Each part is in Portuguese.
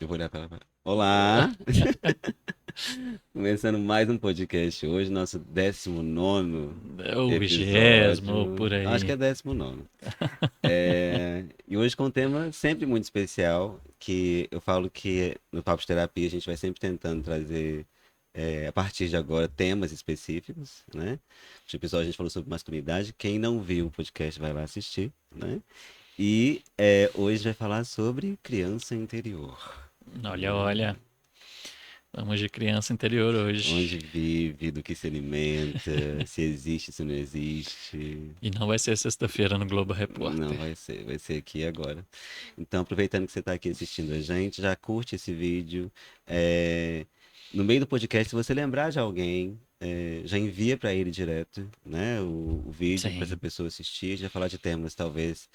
vou olhar para ela. Olá! Começando mais um podcast hoje, nosso 19º O 20º, episódio. por Acho que aí. é 19º. E hoje com um tema sempre muito especial, que eu falo que no Papo de Terapia a gente vai sempre tentando trazer, a partir de agora, temas específicos, né? No episódio a gente falou sobre masculinidade. Quem não viu o podcast vai lá assistir, né? E hoje a gente vai falar sobre criança interior. Olha, Né? olha. Vamos de criança interior Onde hoje. vive, do que se alimenta, se existe, se não existe. E não vai ser sexta-feira no Globo Não Repórter. vai ser aqui agora. Então, aproveitando que você está aqui assistindo a gente, já curte esse vídeo. É, No meio do podcast, se você lembrar de alguém, já envia para ele direto, né, o vídeo para essa Sim, pessoa assistir. A gente vai falar de temas talvez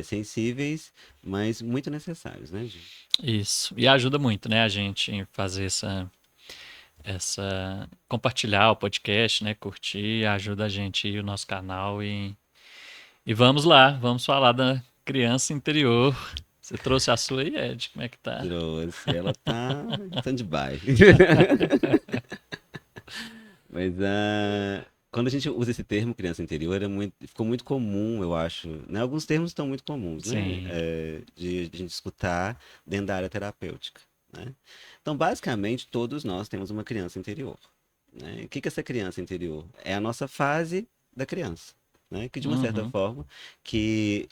sensíveis, mas muito necessários, né, Gi? isso. E ajuda muito, né, a gente em fazer compartilhar o podcast, né, curtir, ajuda a gente ir o nosso canal e vamos lá, vamos falar da criança interior. Você trouxe a sua aí, Ed? Como é que tá? Trouxe, ela tá em stand-by. Mas quando a gente usa esse termo criança interior, ficou muito comum, eu acho. Né? Alguns termos estão muito comuns, né? Sim. De a gente escutar dentro da área terapêutica. Né? Então, basicamente, todos nós temos uma criança interior. Né? O que que é essa criança interior? É a nossa fase da criança. Né? Que, de uma certa Uhum. forma, que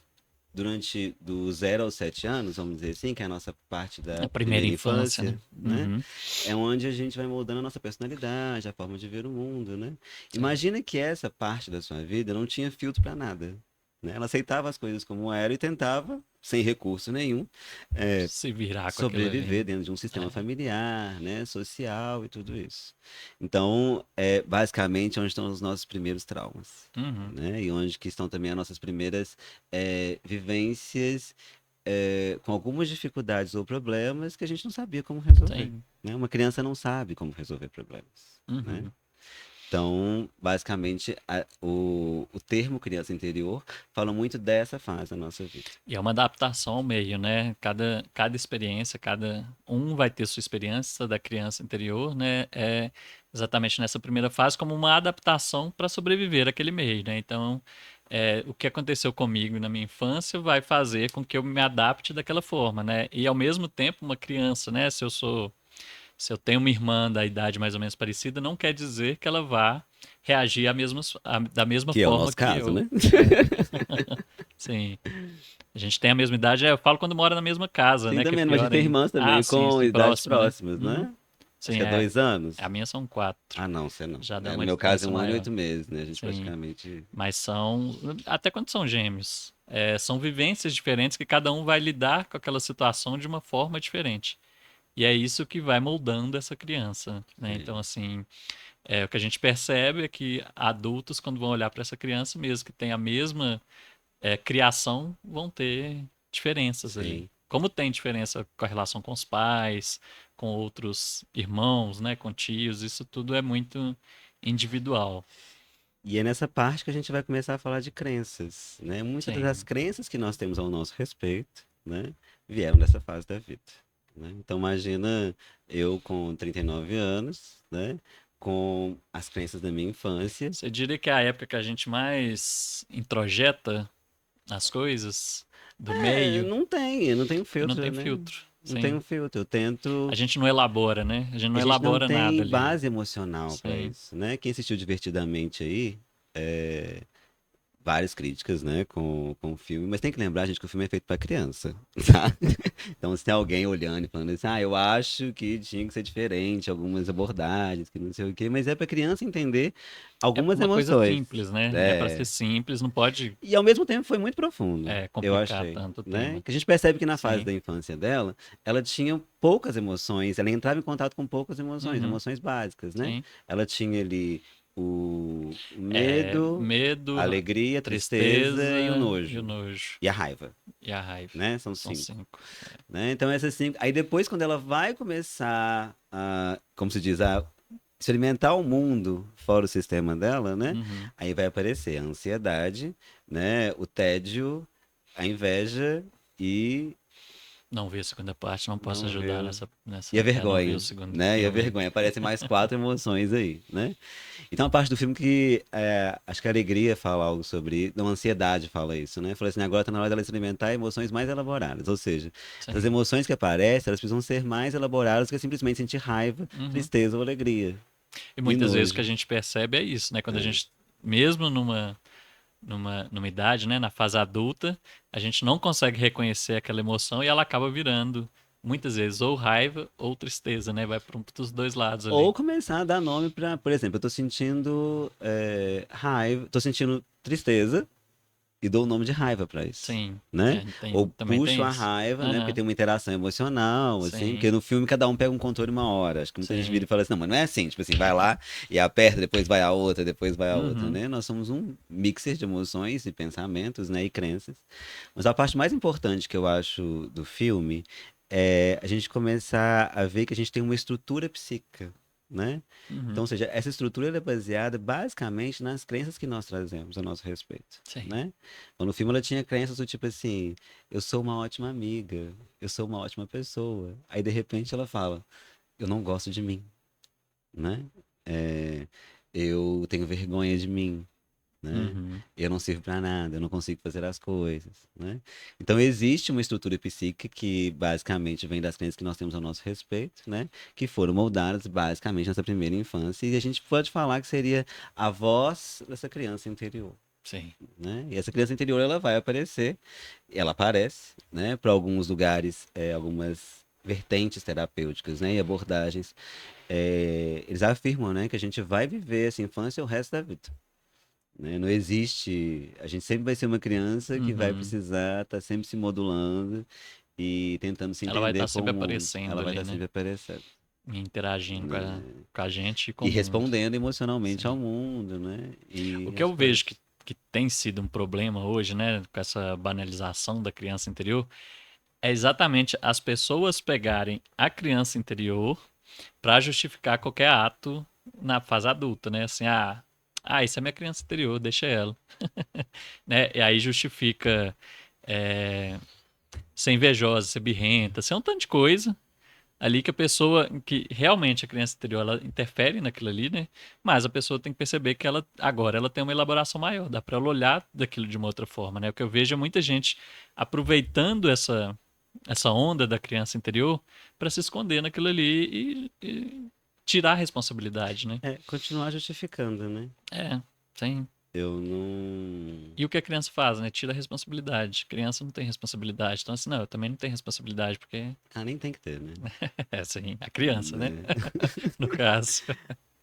durante do 0 aos 7 anos, vamos dizer assim, que é a nossa parte A da primeira primeira infância, né? infância, né? Uhum. É onde a gente vai moldando a nossa personalidade, a forma de ver o mundo, né? É. Imagina que essa parte da sua vida não tinha filtro para nada, né? Ela aceitava as coisas como eram e tentava, sem recurso nenhum, é, Se virar com aquilo ali. sobreviver dentro de um sistema É. familiar, né? Social e tudo isso. Então, basicamente onde estão os nossos primeiros traumas. Uhum. Né? E onde que estão também as nossas primeiras vivências com algumas dificuldades ou problemas que a gente não sabia como resolver. Sim. Né? Uma criança não sabe como resolver problemas. Né? Uhum. Então, basicamente, o termo criança interior fala muito dessa fase da nossa vida. E é uma adaptação ao meio, né? Cada experiência, cada um vai ter sua experiência da criança interior, né? É exatamente nessa primeira fase como uma adaptação para sobreviver àquele meio, né? Então, o que aconteceu comigo na minha infância vai fazer com que eu me adapte daquela forma, né? E ao mesmo tempo, uma criança, né? Se eu tenho uma irmã da idade mais ou menos parecida, não quer dizer que ela vá reagir da mesma Que é o forma nosso que caso, eu. né? É, sim. A gente tem a mesma idade, eu falo quando mora na mesma casa, Sim, né? Que é também, mas a gente pior tem ainda. irmãs Ah, também sim, com sim, idades próximo, né? próximas, Uhum. né? Acho Sim, que é 2 anos. a minha são 4. Ah, não, você não. Já dá No uma meu caso é distância 1 ano e maior. 8 meses, né? A gente Sim. praticamente. Mas até quando são gêmeos, são vivências diferentes que cada um vai lidar com aquela situação de uma forma diferente. E é isso que vai moldando essa criança, né? Então, assim, o que a gente percebe é que adultos, quando vão olhar para essa criança, mesmo que tem a mesma criação, vão ter diferenças ali. Sim. Como tem diferença com a relação com os pais, com outros irmãos, né, com tios, isso tudo é muito individual. E é nessa parte que a gente vai começar a falar de crenças, né? Muitas das Sim. crenças que nós temos ao nosso respeito, né, vieram dessa fase da vida, né? Então imagina eu com 39 anos, né, com as crenças da minha infância. Você diria que é a época que a gente mais introjeta as coisas do meio, Eu não tenho porque não filtro, tem né? filtro. Não Sim. tenho filtro. Eu A tento. gente não elabora, né? A gente não A gente não elabora nada tem ali. base emocional para Sim. isso, né? Quem assistiu Divertidamente aí, é, várias críticas, né, com o filme, mas tem que lembrar, gente, que o filme é feito para criança, tá? Então, se tem alguém olhando e falando assim, eu acho que tinha que ser diferente, algumas abordagens, que não sei o quê, mas é para criança entender É algumas uma coisa emoções. simples, né? É para ser É. simples, não pode E ao mesmo tempo foi muito profundo, eu complicar achei, tanto o né? tema. Que a gente percebe que na fase Sim. da infância dela, ela tinha poucas emoções, ela entrava em contato com poucas emoções, Uhum. emoções básicas, né? Sim. Ela tinha ali o medo, a Medo, alegria, a tristeza e o tristeza e o nojo. nojo. E a raiva, E a raiva. né? São São 5, 5. né? Então essas 5. Aí depois, quando ela vai começar a, como se diz, a experimentar o mundo fora o sistema dela, né? Uhum. Aí vai aparecer a ansiedade, né? O tédio, a inveja e Não vi a segunda parte, não posso Não ajudar viu. nessa, E a não vi o vergonha, segundo né? E a filme. vergonha. Aparecem mais 4 emoções aí, né? Então, a parte do filme que acho que a alegria fala algo sobre isso, não, a ansiedade fala isso, né? Fala assim, agora tá na hora dela experimentar emoções mais elaboradas. Ou seja, essas Sim. emoções que aparecem, elas precisam ser mais elaboradas que simplesmente sentir raiva, Uhum. tristeza ou alegria. E E muitas vezes o que a nojo. gente percebe é isso, né? Quando a É. gente, mesmo numa idade, né, na fase adulta, a gente não consegue reconhecer aquela emoção e ela acaba virando, muitas vezes, ou raiva ou tristeza, né? Vai para um dos dois lados ali. Ou começar a dar nome pra, por exemplo, eu tô sentindo raiva, tô sentindo tristeza e dou o nome de raiva pra isso, Sim, né? Ou também puxo tem a isso. raiva, né? Porque Aham, tem uma interação emocional, assim, porque sim, no filme cada um pega um controle uma hora. Acho que muita gente vira sim. e fala assim, não, mas não é assim, tipo assim, vai lá e aperta, depois vai a outra, depois vai a outra, Uhum, né? Nós somos um mixer de emoções e pensamentos, né? E crenças. Mas a parte mais importante que eu acho do filme é a gente começar a ver que a gente tem uma estrutura psíquica, né? Então, uhum, ou seja, essa estrutura ela é baseada basicamente nas crenças que nós trazemos a nosso respeito, sim. né? Então, no filme ela tinha crenças do tipo assim, eu sou uma ótima amiga, eu sou uma ótima pessoa. Aí, de repente, ela fala, eu não gosto de mim, né? É, eu tenho vergonha de mim, né? Uhum, Eu não sirvo para nada, eu não consigo fazer as coisas, né? Então existe uma estrutura psíquica que basicamente vem das crenças que nós temos ao nosso respeito, né? Que foram moldadas basicamente nessa primeira infância e a gente pode falar que seria a voz dessa criança interior, sim. né? E essa criança interior ela vai aparecer, ela aparece, né? Para alguns lugares, algumas vertentes terapêuticas, né? E abordagens, eles afirmam, né? Que a gente vai viver essa infância o resto da vida, né? Não existe. A gente sempre vai ser uma criança que vai Uhum. precisar estar sempre se modulando e tentando se Ela vai entender estar com sempre o mundo. aparecendo Ela vai ali, estar né? sempre aparecendo, Interagindo né? com a gente e com E o mundo. respondendo emocionalmente ao Sim. mundo, né? E O que eu vejo respostas. que tem sido um problema hoje, né, com essa banalização da criança interior, é exatamente as pessoas pegarem a criança interior para justificar qualquer ato na fase adulta, né? Assim, isso é minha criança interior, deixa ela, né? E aí justifica é, ser invejosa, ser birrenta, ser um tanto de coisa ali que a pessoa, que realmente a criança interior, ela interfere naquilo ali, né? Mas a pessoa tem que perceber que ela agora ela tem uma elaboração maior, dá para ela olhar daquilo de uma outra forma, né? O que eu vejo é muita gente aproveitando essa onda da criança interior para se esconder naquilo ali e tirar a responsabilidade, né? Continuar justificando, né? É, tem. Eu não. E o que a criança faz, né? Tira a responsabilidade. A criança não tem responsabilidade. Então, assim, não, eu também não tenho responsabilidade, porque Ah, nem tem que ter, né? é assim, a criança, né? Né? No caso.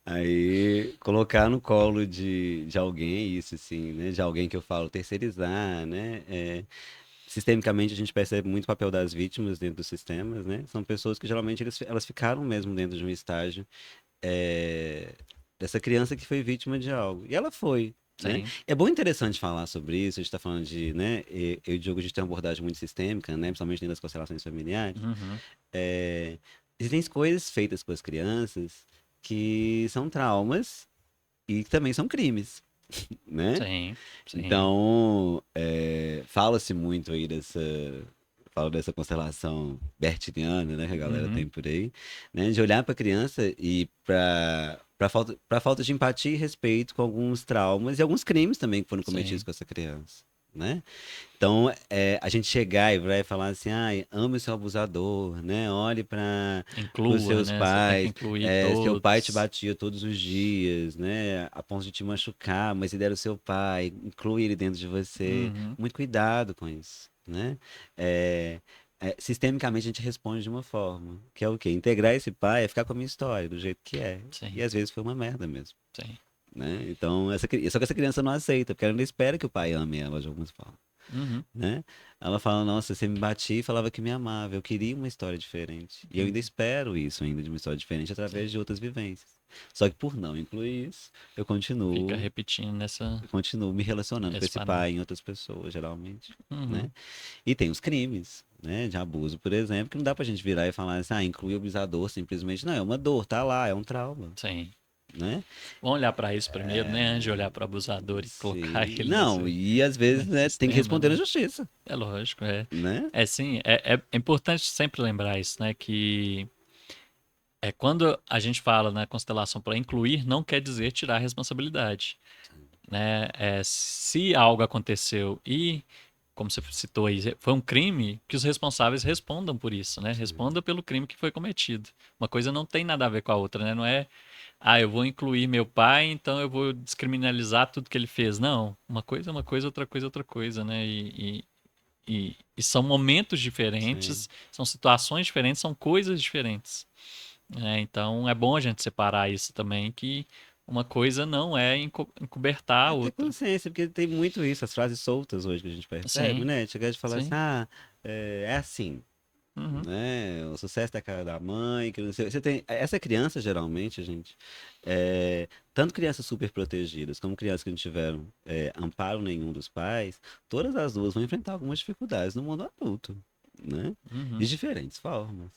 Aí, colocar no colo de alguém isso, assim, né? De alguém que eu falo terceirizar, né? Sistemicamente, a gente percebe muito o papel das vítimas dentro dos sistemas, né? São pessoas que geralmente elas ficaram mesmo dentro de um estágio é, dessa criança que foi vítima de algo. E ela foi, né? Sim. É bom e interessante falar sobre isso. A gente está falando de, né? Eu e o Diogo, a gente tem uma abordagem muito sistêmica, né? Principalmente dentro das constelações familiares. Uhum. É, existem coisas feitas com as crianças que são traumas e que também são crimes, né? Sim, sim. Então, fala-se muito aí fala dessa constelação bertiniana, né, que a galera Uhum. tem por aí, né, de olhar para a criança e para falta de empatia e respeito com alguns traumas e alguns crimes também que foram cometidos Sim. com essa criança, né? Então, a gente chegar e vai falar assim, ai, ame o seu abusador, né? Olhe para os Inclua, seus né? Você tem que pais, incluir seu pai te todos. batia todos os dias, né? A ponto de te machucar, mas ele era o seu pai, inclui ele dentro de você. Uhum. Muito cuidado com isso, né? É, sistemicamente a gente responde de uma forma, que é o quê? Integrar esse pai é ficar com a minha história, do jeito que é. E Sim, às vezes foi uma merda mesmo, sim. né? Então, só que essa criança não aceita, porque ela ainda espera que o pai ame ela de alguma forma, Uhum. né? Ela fala, nossa, você me batia e falava que me amava, eu queria uma história diferente. E eu ainda Uhum. espero isso ainda de uma história diferente através Sim. de outras vivências. Só que por não incluir isso, eu Fica continuo, repetindo eu continuo me relacionando com esse esse padrão. pai em outras pessoas, geralmente, né? Uhum. E tem os crimes, né, de abuso, por exemplo, que não dá pra gente virar e falar assim, inclui o abusador simplesmente. Não, é uma dor, tá lá, é um trauma, Sim. né? Vamos olhar para isso primeiro, né? Antes de olhar para o abusador e colocar Sim. ele Não, e às vezes, nesse né, tem que sistema, responder na né? justiça, É lógico, é. né? É sim, é importante sempre lembrar isso, né? Que quando a gente fala na constelação para incluir, não quer dizer tirar a responsabilidade, né? Se algo aconteceu e, como você citou aí, foi um crime, que os responsáveis respondam por isso, né? Sim, Respondam pelo crime que foi cometido. Uma coisa não tem nada a ver com a outra, né? Não é, eu vou incluir meu pai, então eu vou descriminalizar tudo que ele fez. Não, uma coisa, outra coisa, né? E são momentos sim. diferentes, são situações diferentes, são coisas diferentes. Então é bom a gente separar isso também, que uma coisa não é encobertar a É ter outra. consciência, porque tem muito isso, as frases soltas hoje que a gente percebe, Sim, né? Chegar de falar assim, sim. é assim, Uhum, né? O sucesso da cara da mãe, que não sei. Você tem essa criança geralmente, gente, tanto crianças super protegidas como crianças que não tiveram amparo nenhum dos pais, todas as duas vão enfrentar algumas dificuldades no mundo adulto, né? De uhum, diferentes formas.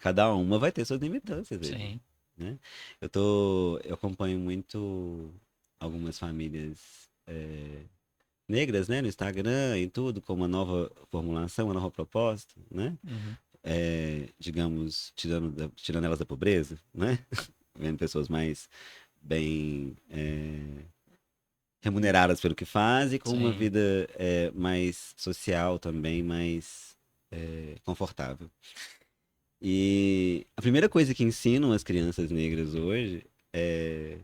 Cada uma vai ter suas limitâncias ali, sim. né? Eu acompanho muito algumas famílias negras, né, no Instagram e tudo, com uma nova formulação, uma nova proposta, né? Uhum, Digamos, tirando elas da pobreza, né? Vendo pessoas mais bem remuneradas pelo que fazem, com uma sim. vida mais social também, mais confortável. E a primeira coisa que ensinam as crianças negras hoje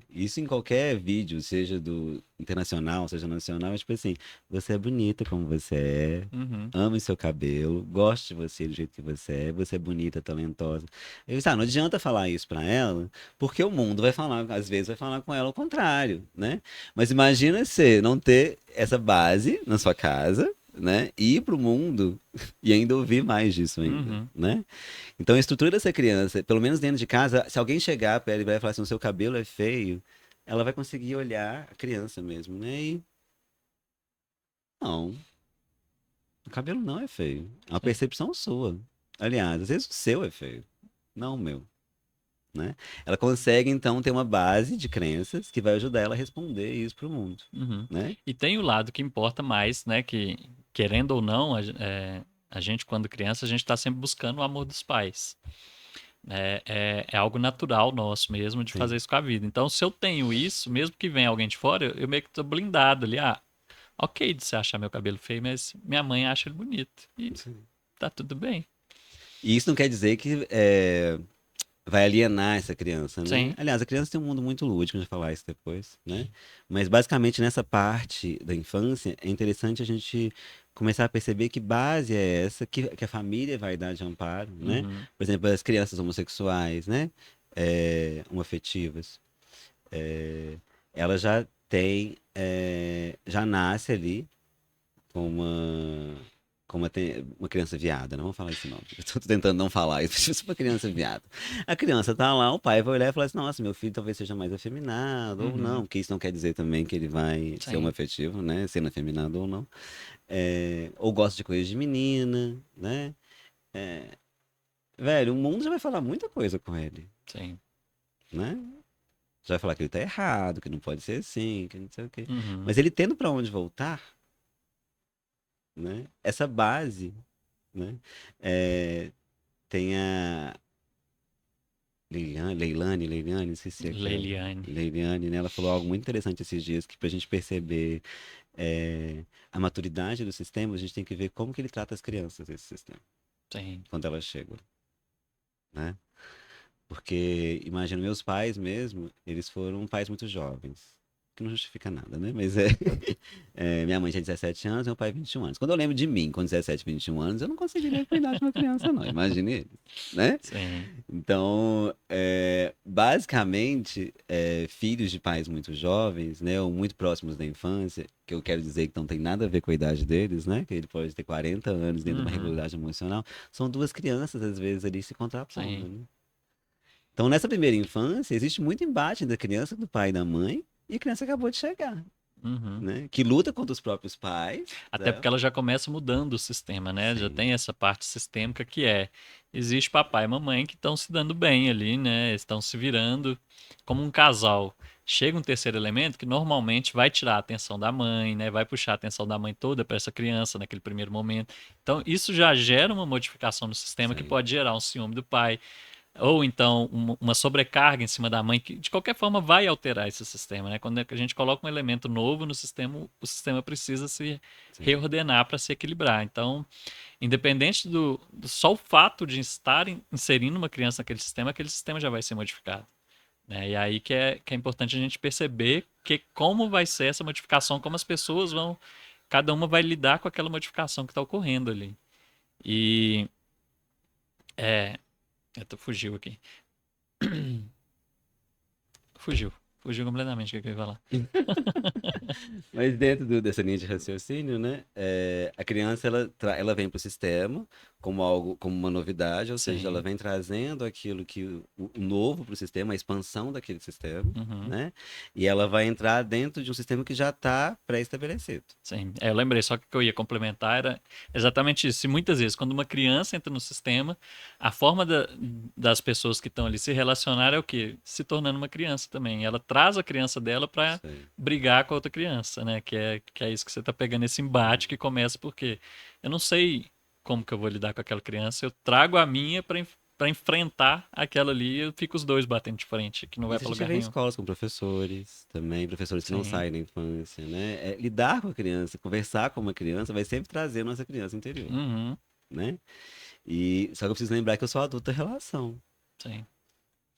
isso em qualquer vídeo, seja do internacional, seja nacional, é tipo assim, você é bonita como você é, Uhum, ame seu cabelo, goste de você do jeito que você é bonita, talentosa. Eu disse, não adianta falar isso pra ela, porque o mundo vai falar, às vezes vai falar com ela o contrário, né? Mas imagina você não ter essa base na sua casa, né? E ir pro mundo e ainda ouvir mais disso ainda, uhum, né? Então, a estrutura dessa criança, pelo menos dentro de casa, se alguém chegar para ela e vai falar assim, o seu cabelo é feio, ela vai conseguir olhar a criança mesmo, né? E, não, o cabelo não é feio. É uma sim. percepção sua. Aliás, às vezes o seu é feio, não o meu, né? Ela consegue, então, ter uma base de crenças que vai ajudar ela a responder isso pro mundo, Uhum. né? E tem o lado que importa mais, né? Que, querendo ou não, a gente, quando criança, a gente está sempre buscando o amor dos pais. É algo natural nosso mesmo de fazer Sim, isso com a vida. Então, se eu tenho isso, mesmo que venha alguém de fora, eu meio que tô blindado ali. Ok de você achar meu cabelo feio, mas minha mãe acha ele bonito. E sim. tá tudo bem. E isso não quer dizer que vai alienar essa criança, né? Sim. Aliás, a criança tem um mundo muito lúdico, a gente vai falar isso depois, né? Mas basicamente nessa parte da infância é interessante a gente começar a perceber que base é essa que a família vai dar de amparo, né? Uhum. Por exemplo, as crianças homossexuais, né? Homoafetivas, ela já tem, já nasce ali com uma criança viada, não vamos falar esse nome. Eu tô tentando não falar isso, tipo uma criança viada. A criança tá lá, o pai vai olhar e falar assim, nossa, meu filho talvez seja mais afeminado, ou não, Uhum. porque isso não quer dizer também que ele vai ser Sim. homoafetivo, né? Sendo afeminado ou não. Ou gosta de coisas de menina, né? Velho, o mundo já vai falar muita coisa com ele, Sim. né? Já vai falar que ele tá errado, que não pode ser assim, que não sei o quê. Uhum. Mas ele tendo pra onde voltar, né? Essa base, né? É, tem a Leilani, não sei se é aquela. Leiliane. Leiliane, né? Ela falou algo muito interessante esses dias, que pra gente perceber a maturidade do sistema, a gente tem que ver como que ele trata as crianças, esse sistema, Sim. quando elas chegam, né? Porque, imagino, meus pais mesmo, eles foram pais muito jovens. Que não justifica nada, né? Mas minha mãe tinha 17 anos, meu pai 21 anos. Quando eu lembro de mim com 17, 21 anos, eu não conseguiria cuidar de uma criança, não. Imagine eles, né? Sim. Então, basicamente, filhos de pais muito jovens, né, ou muito próximos da infância, que eu quero dizer que não tem nada a ver com a idade deles, né, que ele pode ter 40 anos dentro de uma Uhum. regularidade emocional, são duas crianças, às vezes, ali se contrapondo, Sim. né? Então, nessa primeira infância, existe muito embate da criança, do pai e da mãe, e a criança acabou de chegar. Uhum. né? Que luta contra os próprios pais, Até né? porque ela já começa mudando o sistema, né? Já Sim, tem essa parte sistêmica que existe papai e mamãe que estão se dando bem ali, né? Estão se virando como um casal. Chega um terceiro elemento que normalmente vai tirar a atenção da mãe, né? Vai puxar a atenção da mãe toda para essa criança naquele primeiro momento. Então, isso já gera uma modificação no sistema que sim, pode gerar um ciúme do pai, ou então uma sobrecarga em cima da mãe, que de qualquer forma vai alterar esse sistema, né? Quando a gente coloca um elemento novo no sistema, o sistema precisa se sim. reordenar para se equilibrar. Então, independente do só o fato de estar inserindo uma criança naquele aquele sistema já vai ser modificado. Né? E aí que é importante a gente perceber que como vai ser essa modificação, como as pessoas vão, cada uma vai lidar com aquela modificação que está ocorrendo ali. E é, fugiu aqui. Fugiu completamente o que eu ia falar. Mas dentro dessa linha de raciocínio, né, a criança ela vem para o sistema como algo, como uma novidade, ou seja, ela Sim. vem trazendo aquilo que o novo para o sistema, a expansão daquele sistema, Uhum. né, e ela vai entrar dentro de um sistema que já está pré-estabelecido. Sim, eu lembrei, só que o que eu ia complementar era exatamente isso. E muitas vezes, quando uma criança entra no sistema, a forma das pessoas que estão ali se relacionar é o quê? Se tornando uma criança também. Ela traz a criança dela para Sei. brigar com a outra criança, né? Que é isso que você está pegando, esse embate que começa porque eu não sei como que eu vou lidar com aquela criança, eu trago a minha para enfrentar aquela ali, eu fico os dois batendo de frente, que não vai Isso a para gente lugar vê em nenhum. escolas com professores, também, professores que não Sim. saem da infância, né? Lidar com a criança, conversar com uma criança vai sempre trazer nossa criança interior, Uhum. né? E só que eu preciso lembrar que eu sou adulto da relação, Sim.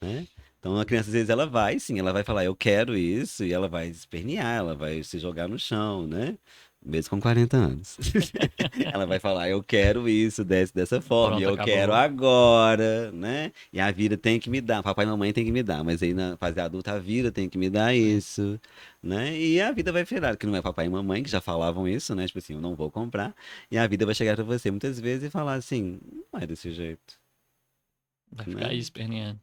né? Então a criança às vezes ela vai, sim, ela vai falar eu quero isso e ela vai espernear, ela vai se jogar no chão, né? Mesmo com 40 anos. Ela vai falar eu quero isso dessa forma, e Pronto, eu quero acabou. agora, né? E a vida tem que me dar, papai e mamãe tem que me dar, mas aí na fase adulta a vida tem que me dar Sim. isso, né? E a vida vai virar, que não é papai e mamãe que já falavam isso, né? Tipo assim, eu não vou comprar. E a vida vai chegar pra você muitas vezes e falar assim, não é desse jeito, Vai ficar né? aí esperneando.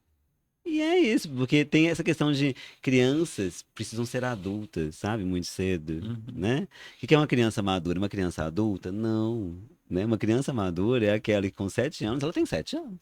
E é isso, porque tem essa questão de crianças precisam ser adultas, sabe? Muito cedo, Uhum. né? O que é uma criança madura? Uma criança adulta? Não, né? Uma criança madura é aquela que com 7 anos, ela tem 7 anos.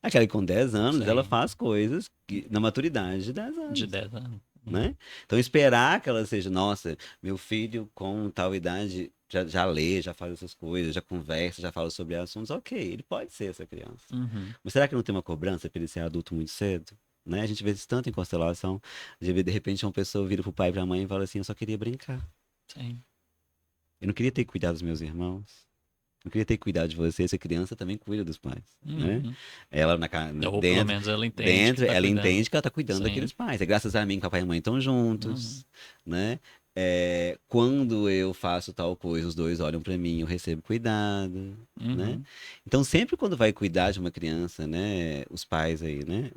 Aquela que com 10 anos, ela Sim, faz coisas na maturidade de 10 de anos, 10 anos. Uhum. né? Então esperar que ela seja, nossa, meu filho com tal idade já lê, já faz essas coisas, já conversa, já fala sobre assuntos, ok, ele pode ser essa criança. Uhum. Mas será que não tem uma cobrança para ele ser adulto muito cedo? Né? A gente vê isso tanto em constelação, de repente uma pessoa vira pro pai e pra mãe e fala assim, eu só queria brincar. Sim. Eu não queria ter que cuidar dos meus irmãos. Eu queria ter que cuidar de você. Essa criança também cuida dos pais, né? Uhum. Ela Ou pelo dentro, menos ela entende que dentro, tá ela cuidando. entende que ela tá cuidando Sim. daqueles pais. É graças a mim que papai e mamãe estão Uhum. juntos, né? Quando eu faço tal coisa, os dois olham pra mim, eu recebo cuidado, né? Uhum. Então sempre quando vai cuidar de uma criança, né? Os pais aí, né?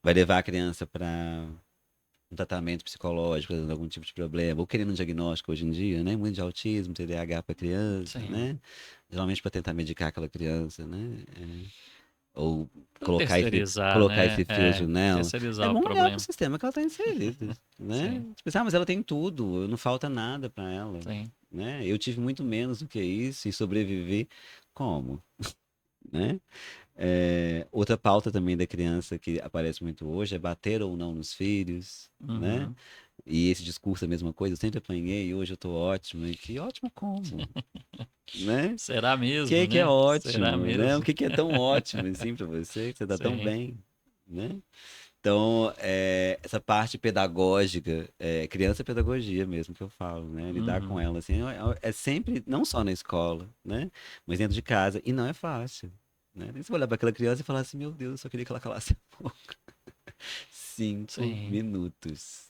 Vai levar a criança para um tratamento psicológico, dando algum tipo de problema, ou querendo um diagnóstico hoje em dia, né? Muito de autismo, TDAH para criança, Sim. né? Geralmente para tentar medicar aquela criança, né? Ou Pra terceirizar, colocar né? esse filtro nela. É Terceirizar o bom olhar para o problema. sistema que ela está inserida, né? Sim. Tipo assim, mas ela tem tudo, não falta nada para ela, Sim. né? Eu tive muito menos do que isso e sobrevivi como, né? Outra pauta também da criança que aparece muito hoje é bater ou não nos filhos, né? Uhum. E esse discurso é a mesma coisa, eu sempre apanhei e hoje eu tô ótimo. E que ótimo como, né? Será O mesmo, que que é né? Será ótimo, né? O mesmo? que que é tão ótimo assim pra você, que você tá tão Sim. bem, né? Então, essa parte pedagógica, criança é pedagogia mesmo que eu falo, né? Lidar com Uhum. ela assim, é sempre, não só na escola, né? Mas dentro de casa. E não é fácil, né? Você vai olhar para aquela criança e falar assim, meu Deus, eu só queria que ela calasse a boca. cinco Sim. minutos.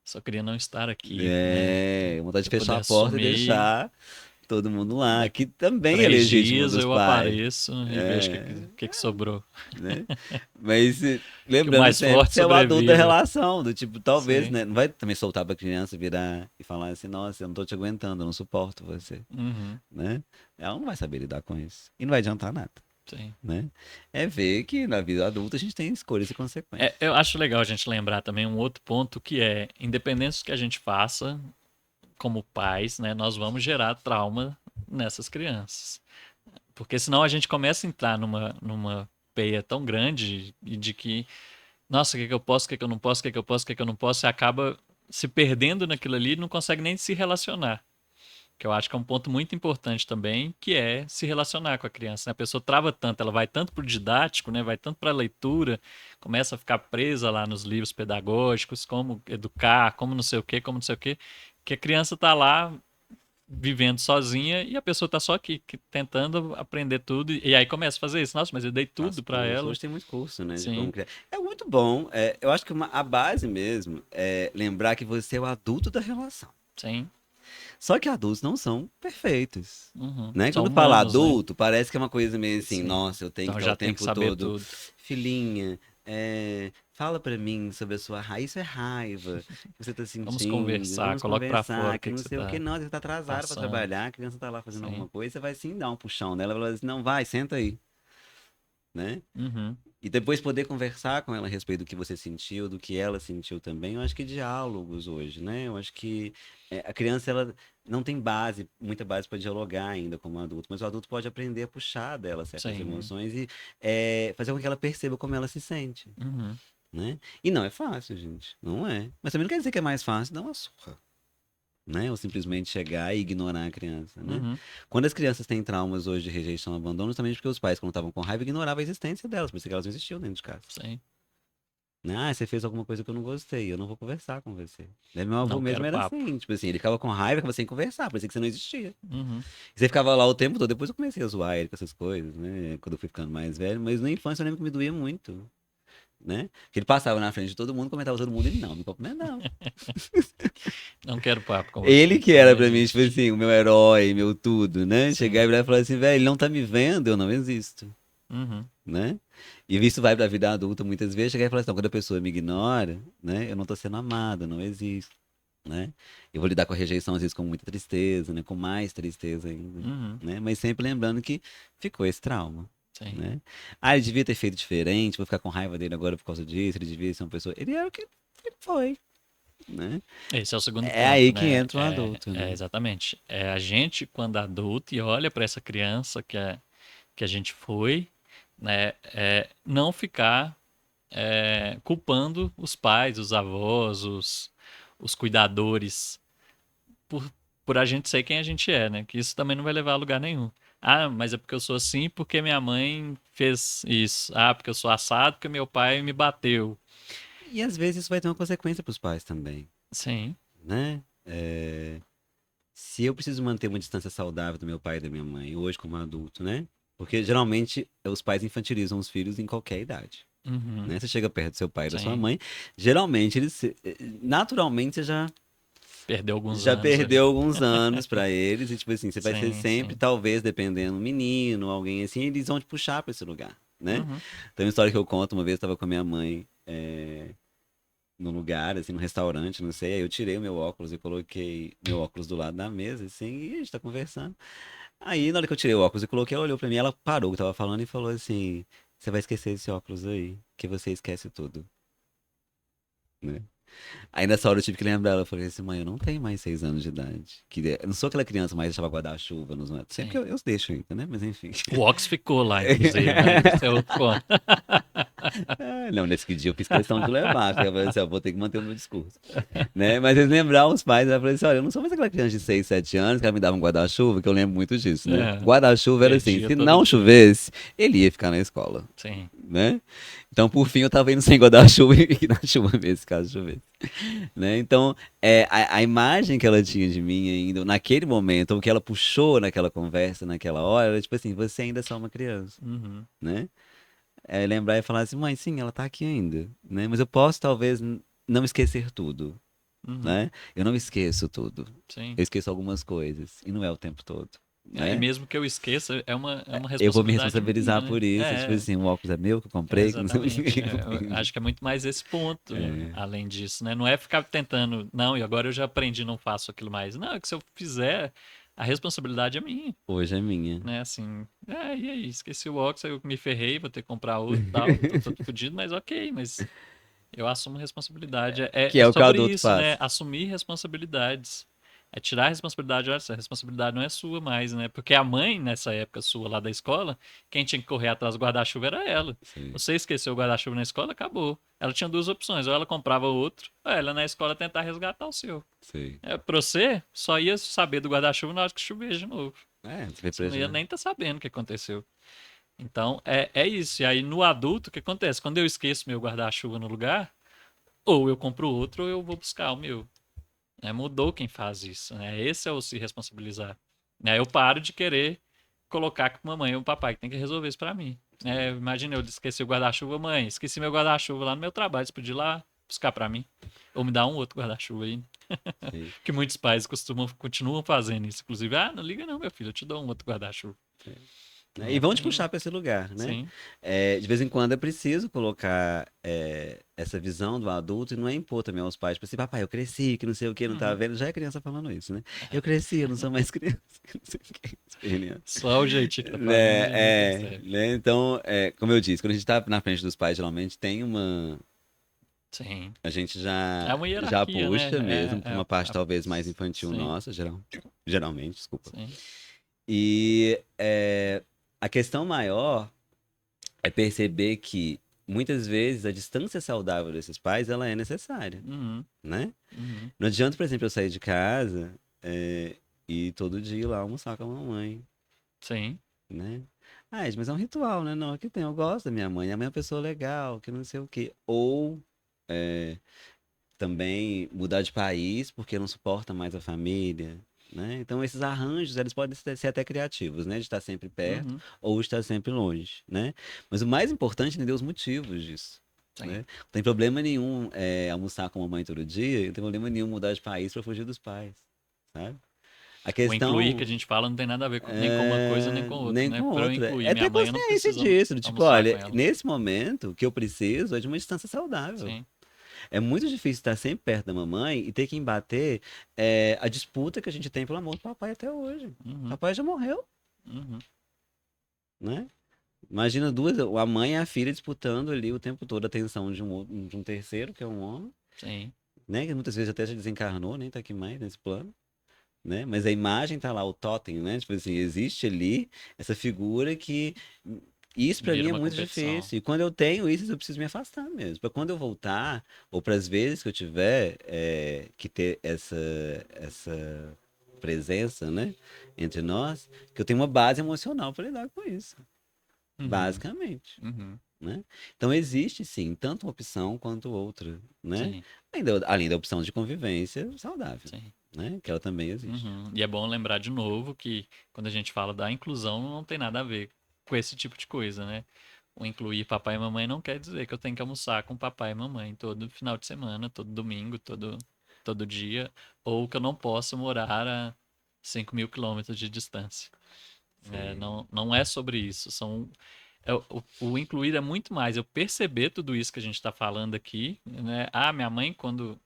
Só queria não estar aqui, né? Vontade de Se eu fechar a pudesse porta e sumir, deixar todo mundo lá, daqui que também é 3 legítimo dias dos eu pais. apareço e vejo o É, que sobrou. né? Mas Que o lembrando mais sempre que forte você é o adulto da sobreviva. relação, do tipo, talvez, Sim. né? Não vai também soltar pra criança virar e falar assim, nossa, eu não tô te aguentando, eu não suporto você, Uhum. né? Ela não vai saber lidar com isso. E não vai adiantar nada. Sim. né? É ver que na vida adulta a gente tem escolhas e consequências. Eu acho legal a gente lembrar também um outro ponto que é, independente do que a gente faça, como pais, né, nós vamos gerar trauma nessas crianças. Porque senão a gente começa a entrar numa peia tão grande e de que, nossa, o que que eu posso, o que que eu não posso, o que que eu posso, o que que eu não posso, e acaba se perdendo naquilo ali e não consegue nem se relacionar. Que eu acho que é um ponto muito importante também, que é se relacionar com a criança, né? A pessoa trava tanto, ela vai tanto para o didático, né? Vai tanto para a leitura, começa a ficar presa lá nos livros pedagógicos, como educar, como não sei o quê, como não sei o quê, que a criança está lá vivendo sozinha e a pessoa está só aqui tentando aprender tudo e aí começa a fazer isso. Nossa, mas eu dei Faço tudo para curso, ela. hoje tem muito curso, né, de como Sim, criar. É muito bom, eu acho que a base mesmo é lembrar que você é o adulto da relação. sim. Só que adultos não são perfeitos. Uhum. Né? São Quando fala humanos, né? adulto, parece que é uma coisa meio assim, Sim. nossa, eu tenho que Então estar o já tem que tempo saber todo, tudo. filhinha, fala pra mim sobre a sua raiva, isso é raiva que você tá Vamos sentindo, conversar, vamos coloque para fora conversar, o que que que não você sei o que, tá não, você tá atrasado pra passando. trabalhar, a criança tá lá fazendo Sim. alguma coisa, você vai sim dar um puxão nela, ela vai assim, não, vai, senta aí, né? Uhum. E depois poder conversar com ela a respeito do que você sentiu, do que ela sentiu também. Eu acho que diálogos hoje, né? Eu acho que a criança ela não tem base, muita base para dialogar ainda como adulto, mas o adulto pode aprender a puxar dela certas Sim. emoções e fazer com que ela perceba como ela se sente, Uhum. né? E não é fácil, gente. Não é. Mas também não quer dizer que é mais fácil dar uma surra. Né? Ou simplesmente chegar e ignorar a criança, né? Uhum. Quando as crianças têm traumas hoje de rejeição e abandono, justamente porque os pais, quando estavam com raiva, ignoravam a existência delas, por isso que elas não existiam dentro de casa. Sim. Né? Ah, você fez alguma coisa que eu não gostei, eu não vou conversar com você. Daí meu avô Não mesmo quero era papo. assim, tipo assim, ele ficava com raiva, ficava sem conversar, parecia que você não existia. Uhum. E você ficava lá o tempo todo, depois eu comecei a zoar ele com essas coisas, né? Quando eu fui ficando mais velho, mas na infância eu lembro que me doía muito, né? Que ele passava na frente de todo mundo, comentava todo mundo, ele não, me cumprimenta não. Não quero papo com você. Ele que Você não era pra mim, tipo existe. assim, o meu herói, meu tudo, né? Chegar Sim. e virar e falar assim, velho, ele não tá me vendo, eu não existo, Uhum. né? E isso vai pra vida adulta muitas vezes, chegar e falar assim, não, quando a pessoa me ignora, né? Eu não tô sendo amado, eu não existo. Né? Eu vou lidar com a rejeição às vezes com muita tristeza, né? Com mais tristeza ainda, Uhum. né? Mas sempre lembrando que ficou esse trauma, Sim. né? Ah, ele devia ter feito diferente, vou ficar com raiva dele agora por causa disso, ele devia ser uma pessoa... Ele era o que ele foi, né? Esse é o segundo É ponto, aí que né? entra o adulto, né? Exatamente. É a gente, quando adulto, e olha para essa criança que a gente foi, né? Não ficar culpando os pais, os avós, os cuidadores, por, por a gente ser quem a gente é, né? Que isso também não vai levar a lugar nenhum. Ah, mas é porque eu sou assim porque minha mãe fez isso. Ah, porque eu sou assado porque meu pai me bateu. E às vezes isso vai ter uma consequência para os pais também, Sim, né? Se eu preciso manter uma distância saudável do meu pai e da minha mãe, hoje como adulto, né? Porque geralmente os pais infantilizam os filhos em qualquer idade. uhum, Né? Você chega perto do seu pai e da sua sim. mãe, geralmente naturalmente você Perdeu alguns já anos perdeu ali. alguns anos pra eles e tipo assim, você vai ser Sim, sempre, sim. talvez dependendo, um menino, alguém assim, eles vão te puxar pra esse lugar, né? Uhum, Tem uma história que eu conto, uma vez eu tava com a minha mãe num lugar, assim, num restaurante, não sei, aí eu tirei o meu óculos e coloquei meu óculos do lado da mesa, assim, e a gente tá conversando. Aí, na hora que eu tirei o óculos e coloquei, ela olhou pra mim, ela parou o que tava falando e falou assim, você vai esquecer esse óculos aí, que você esquece tudo, né? Aí nessa hora eu tive que lembrar, ela falei assim, mãe, eu não tenho mais 6 anos de idade. Eu não sou aquela criança mais que deixava guardar-chuva nos... Sempre que sim. eu deixo ainda, né? Mas enfim. O Ox ficou lá, inclusive, mas esse é outro ponto. Ah, não, nesse dia eu fiz questão de levar, porque eu falei assim, ó, vou ter que manter o meu discurso. Né? Mas eles lembraram os pais, ela falou assim, olha, eu não sou mais aquela criança de 6, 7 anos que ela me dava um guarda-chuva, que eu lembro muito disso, né? É, Guarda-chuva era assim, perdia se todo não dia. chovesse, ele ia ficar na escola, Sim. né? Então, por fim, eu tava indo sem guarda-chuva e na chuva mesmo, caso chovesse. Né? Então, a imagem que ela tinha de mim ainda, naquele momento, ou que ela puxou naquela conversa, naquela hora, era tipo assim, você ainda é só uma criança, Uhum, né? Lembrar e falar assim, mãe, sim, ela tá aqui ainda, né? Mas eu posso, talvez, não esquecer tudo, uhum, né? Eu não esqueço tudo. sim. Eu esqueço algumas coisas, e não é o tempo todo, E né? mesmo que eu esqueça, é uma Eu vou me responsabilidade minha, responsabilizar né? por isso, tipo assim, o óculos é meu, que eu comprei, que não sei o Exatamente. Eu quê. acho que é muito mais esse ponto, É, além disso, né? Não é ficar tentando, não, e agora eu já aprendi, não faço aquilo mais. Não, é que se eu fizer, a responsabilidade é minha, Hoje é minha. né? Assim, e aí, esqueci o óculos, aí eu me ferrei, vou ter que comprar outro e tal, tô todo fodido, mas ok, mas eu assumo responsabilidade. Que É é o que o sobre adulto isso, né? faz. Assumir responsabilidades. É tirar a responsabilidade, olha, essa responsabilidade não é sua mais, né? Porque a mãe, nessa época sua lá da escola, quem tinha que correr atrás do guarda-chuva era ela. Sim, Você esqueceu o guarda-chuva na escola, acabou. Ela tinha duas opções, ou ela comprava outro, ou ela na escola tentar resgatar o seu. sim. Pra você, só ia saber do guarda-chuva na hora que chover de novo. Você vê Você pra não ia já. nem estar sabendo o que aconteceu. Então, é isso. E aí, no adulto, o que acontece? Quando eu esqueço meu guarda-chuva no lugar, ou eu compro outro, ou eu vou buscar o meu. Mudou quem faz isso, né? Esse é o se responsabilizar. Eu paro de querer colocar que mamãe ou papai que tem que resolver isso pra mim. Sim, Imagina, eu esqueci o guarda-chuva, mãe, esqueci meu guarda-chuva lá no meu trabalho, você podia ir lá buscar pra mim. Ou me dar um outro guarda-chuva aí. sim, Que muitos pais continuam fazendo isso. Inclusive, não liga não, meu filho, eu te dou um outro guarda-chuva. sim. Né? E vão te Tem, puxar para esse lugar, né? sim. De vez em quando é preciso colocar essa visão do adulto e não é impor também aos pais, tipo assim, papai, eu cresci, que não sei o que, não tá Uhum. vendo? Já é criança falando isso, né? Eu cresci, eu não sou mais criança, que não sei o que, esperneando. Só o jeitinho que tá falando, Né? ele não percebe. Então, como eu disse, quando a gente tá na frente dos pais, geralmente tem uma. Sim. A gente É uma já hierarquia, né? puxa mesmo para uma parte talvez mais infantil Sim, nossa, geralmente, desculpa. sim. E a questão maior é perceber que muitas vezes a distância saudável desses pais ela é necessária, Uhum, né? uhum. Não adianta, por exemplo, eu sair de casa e todo dia ir lá almoçar com a mamãe, Sim. né? Mas é um ritual, né? Não, aqui tem, eu gosto da minha mãe, a mãe é uma pessoa legal, que não sei o quê. Ou também mudar de país porque não suporta mais a família, né? Então esses arranjos, eles podem ser até criativos, né? De estar sempre perto Uhum. ou de estar sempre longe, né? Mas o mais importante é entender os motivos disso, né? Sim. Não tem problema nenhum almoçar com a mãe todo dia, não tem problema nenhum mudar de país para fugir dos pais, sabe? A O incluir que a questão gente fala não tem nada a ver nem com uma coisa nem com outra, nem né? com Para eu outra. incluir É minha ter mãe, eu não consciência preciso disso, do tipo, almoçar com olha, ela. nesse momento o que eu preciso é de uma distância saudável. Sim. É muito difícil estar sempre perto da mamãe e ter que embater a disputa que a gente tem pelo amor do papai até hoje. Uhum. Papai já morreu, Uhum. né? Imagina duas, a mãe e a filha disputando ali o tempo todo a atenção de um terceiro, que é um homem, Sim. né? Que muitas vezes até já desencarnou, nem tá aqui mais nesse plano, né? Mas a imagem tá lá, o totem, né? Tipo assim, existe ali essa figura que isso pra mim Vira é uma muito competição. difícil. E quando eu tenho isso, eu preciso me afastar mesmo. Pra quando eu voltar, ou para as vezes que eu tiver que ter essa presença, né, entre nós, que eu tenho uma base emocional para lidar com isso, Uhum. basicamente, Uhum. né? Então existe sim, tanto uma opção quanto outra, né? Sim. Além da opção de convivência saudável, Sim. né? Que ela também existe. Uhum. E é bom lembrar de novo que quando a gente fala da inclusão, não tem nada a ver com esse tipo de coisa, né? O incluir papai e mamãe não quer dizer que eu tenho que almoçar com papai e mamãe todo final de semana, todo domingo, todo dia, ou que eu não posso morar a 5.000 quilômetros de distância. Sim, Não é sobre isso. O incluir é muito mais eu perceber tudo isso que a gente está falando aqui, né? Minha mãe, quando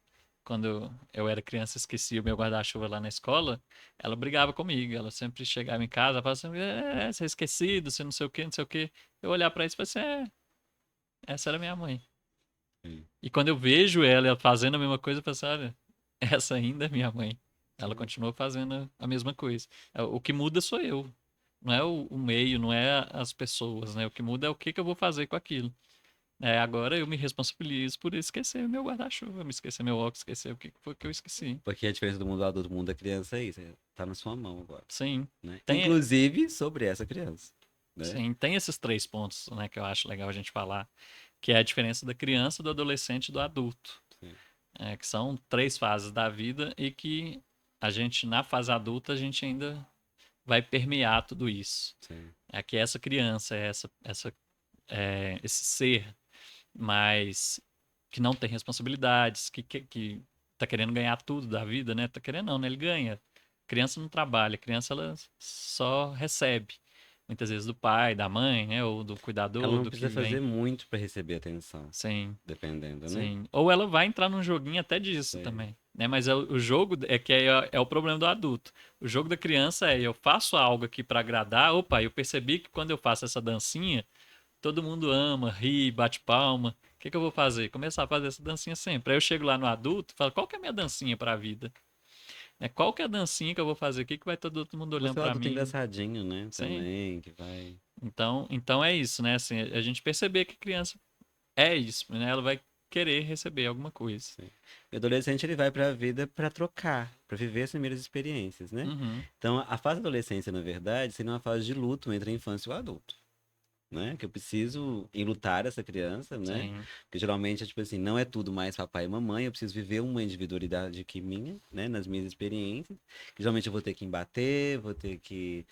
eu era criança, esquecia o meu guarda-chuva lá na escola, ela brigava comigo. Ela sempre chegava em casa, falava assim: você é esquecido, você não sei o quê, não sei o quê. Eu olhar para isso e falei assim: essa era minha mãe. sim, E quando eu vejo ela fazendo a mesma coisa, eu penso: olha, essa ainda é minha mãe. Ela sim. continua fazendo a mesma coisa. O que muda sou eu. Não é o meio, não é as pessoas, né? O que muda é o que eu vou fazer com aquilo. Agora eu me responsabilizo por esquecer meu guarda-chuva, me esquecer meu óculos, esquecer o que foi que eu esqueci. Porque a diferença do mundo adulto e do mundo da criança é isso, tá na sua mão agora, Sim, né? tem, Inclusive sobre essa criança, né? sim, tem esses três pontos, né, que eu acho legal a gente falar, que é a diferença da criança, do adolescente e do adulto, Sim, que são três fases da vida e que a gente, na fase adulta, a gente ainda vai permear tudo isso. sim, É que essa criança, esse ser mas que não tem responsabilidades, que tá querendo ganhar tudo da vida, né? Tá querendo não, né? Ele ganha. Criança não trabalha, criança ela só recebe. Muitas vezes do pai, da mãe, né? Ou do ela cuidador, não do que precisa fazer vem. muito para receber atenção, Sim, dependendo, né? sim. Ou ela vai entrar num joguinho até disso Sim. também. né? Mas o jogo é que é o problema do adulto. O jogo da criança é eu faço algo aqui para agradar. Opa, eu percebi que quando eu faço essa dancinha, todo mundo ama, ri, bate palma. O que que eu vou fazer? Começar a fazer essa dancinha sempre. Aí eu chego lá no adulto e falo, qual que é a minha dancinha para a vida? Né? Qual que é a dancinha que eu vou fazer aqui que vai todo mundo olhando Você é o para adulto mim? engraçadinho, né? Sim. Também, que vai. Então é isso, né? Assim, a gente perceber que criança é isso, né? Ela vai querer receber alguma coisa. Sim. O adolescente ele vai para a vida para trocar, para viver as primeiras experiências, né? Uhum, Então, a fase da adolescência, na verdade, seria uma fase de luto entre a infância e o adulto. Né? Que eu preciso enlutar essa criança, né? sim. Porque geralmente é tipo assim, não é tudo mais papai e mamãe, eu preciso viver uma individualidade que minha, né? Nas minhas experiências. Que geralmente eu vou ter que embater, vou ter que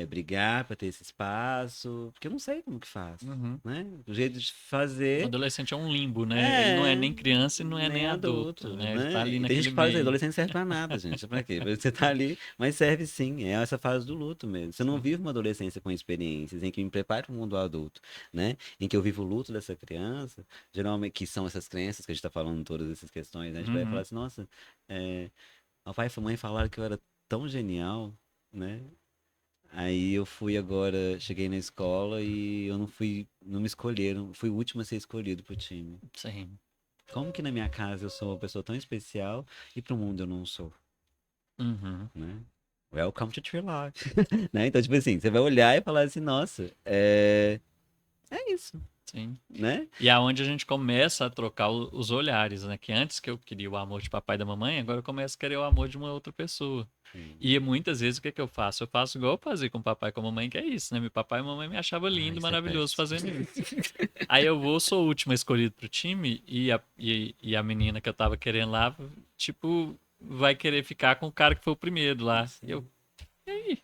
brigar para ter esse espaço, porque eu não sei como que faz, Uhum. né? O jeito de O fazer adolescente é um limbo, né? Ele não é é nem criança e não é nem nem adulto, adulto, né? Ele tá né? ali E tem gente naquele que fala assim, meio. adolescente não serve pra nada, gente. Pra quê? Você tá ali, mas serve sim, é essa fase do luto mesmo. Você não Sim. vive uma adolescência com experiências em que me prepara para o mundo adulto, né? Em que eu vivo o luto dessa criança, geralmente, que são essas crenças que a gente tá falando, todas essas questões, né? A gente vai falar Uhum. assim, nossa, meu pai e sua mãe falaram que eu era tão genial, né? Aí eu fui agora, cheguei na escola e eu não fui, não me escolheram, fui o último a ser escolhido pro time. Sim. Como que na minha casa eu sou uma pessoa tão especial e pro mundo eu não sou, Uhum. né? Welcome to Tree Life, né? Então, tipo assim, você vai olhar e falar assim, nossa, é isso, Sim. né? E é onde a gente começa a trocar os olhares, né? Que antes que eu queria o amor de papai e da mamãe, agora eu começo a querer o amor de uma outra pessoa. Sim. E muitas vezes o que que eu faço? Eu faço igual eu fazia com o papai e com a mamãe, que é isso, né? Meu papai e mamãe me achava Ah, lindo, isso é maravilhoso péssimo. fazendo isso. Aí eu vou, sou o último escolhido pro time e a menina que eu tava querendo lá, tipo, vai querer ficar com o cara que foi o primeiro lá. E eu, Sim. e aí?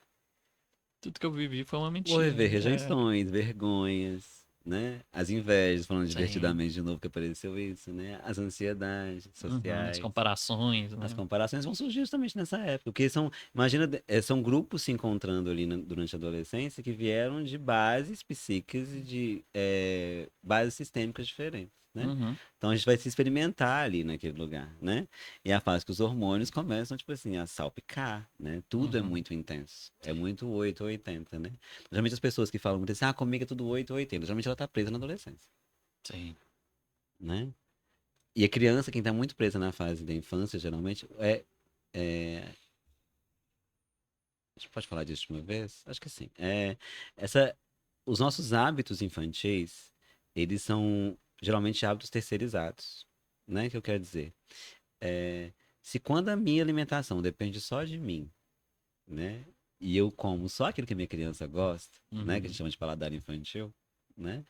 Tudo que eu vivi foi uma Vou mentira. viver É, rejeições, vergonhas, né? As invejas, falando sim. divertidamente de novo que apareceu isso, né? As ansiedades Uhum, as sociais. comparações, As né? comparações vão surgir justamente nessa época, porque são, imagina, são grupos se encontrando ali durante a adolescência que vieram de bases psíquicas e de bases sistêmicas diferentes, né? Uhum, Então a gente vai se experimentar ali naquele lugar, né? E é a fase que os hormônios começam, tipo assim, a salpicar, né? Tudo é uhum, muito intenso, é muito 8 ou 80, né? Geralmente as pessoas que falam muito assim, ah, comigo é tudo 8 ou 80, geralmente ela tá presa na adolescência, sim. né? E a criança, quem tá muito presa na fase da infância, geralmente, a gente pode falar disso de uma vez? Acho que sim. Essa, os nossos hábitos infantis, eles são geralmente hábitos terceirizados, né? Que eu quero dizer. É, se quando a minha alimentação depende só de mim, né? E eu como só aquilo que a minha criança gosta, né? Que a gente Uhum, chama de paladar infantil, né?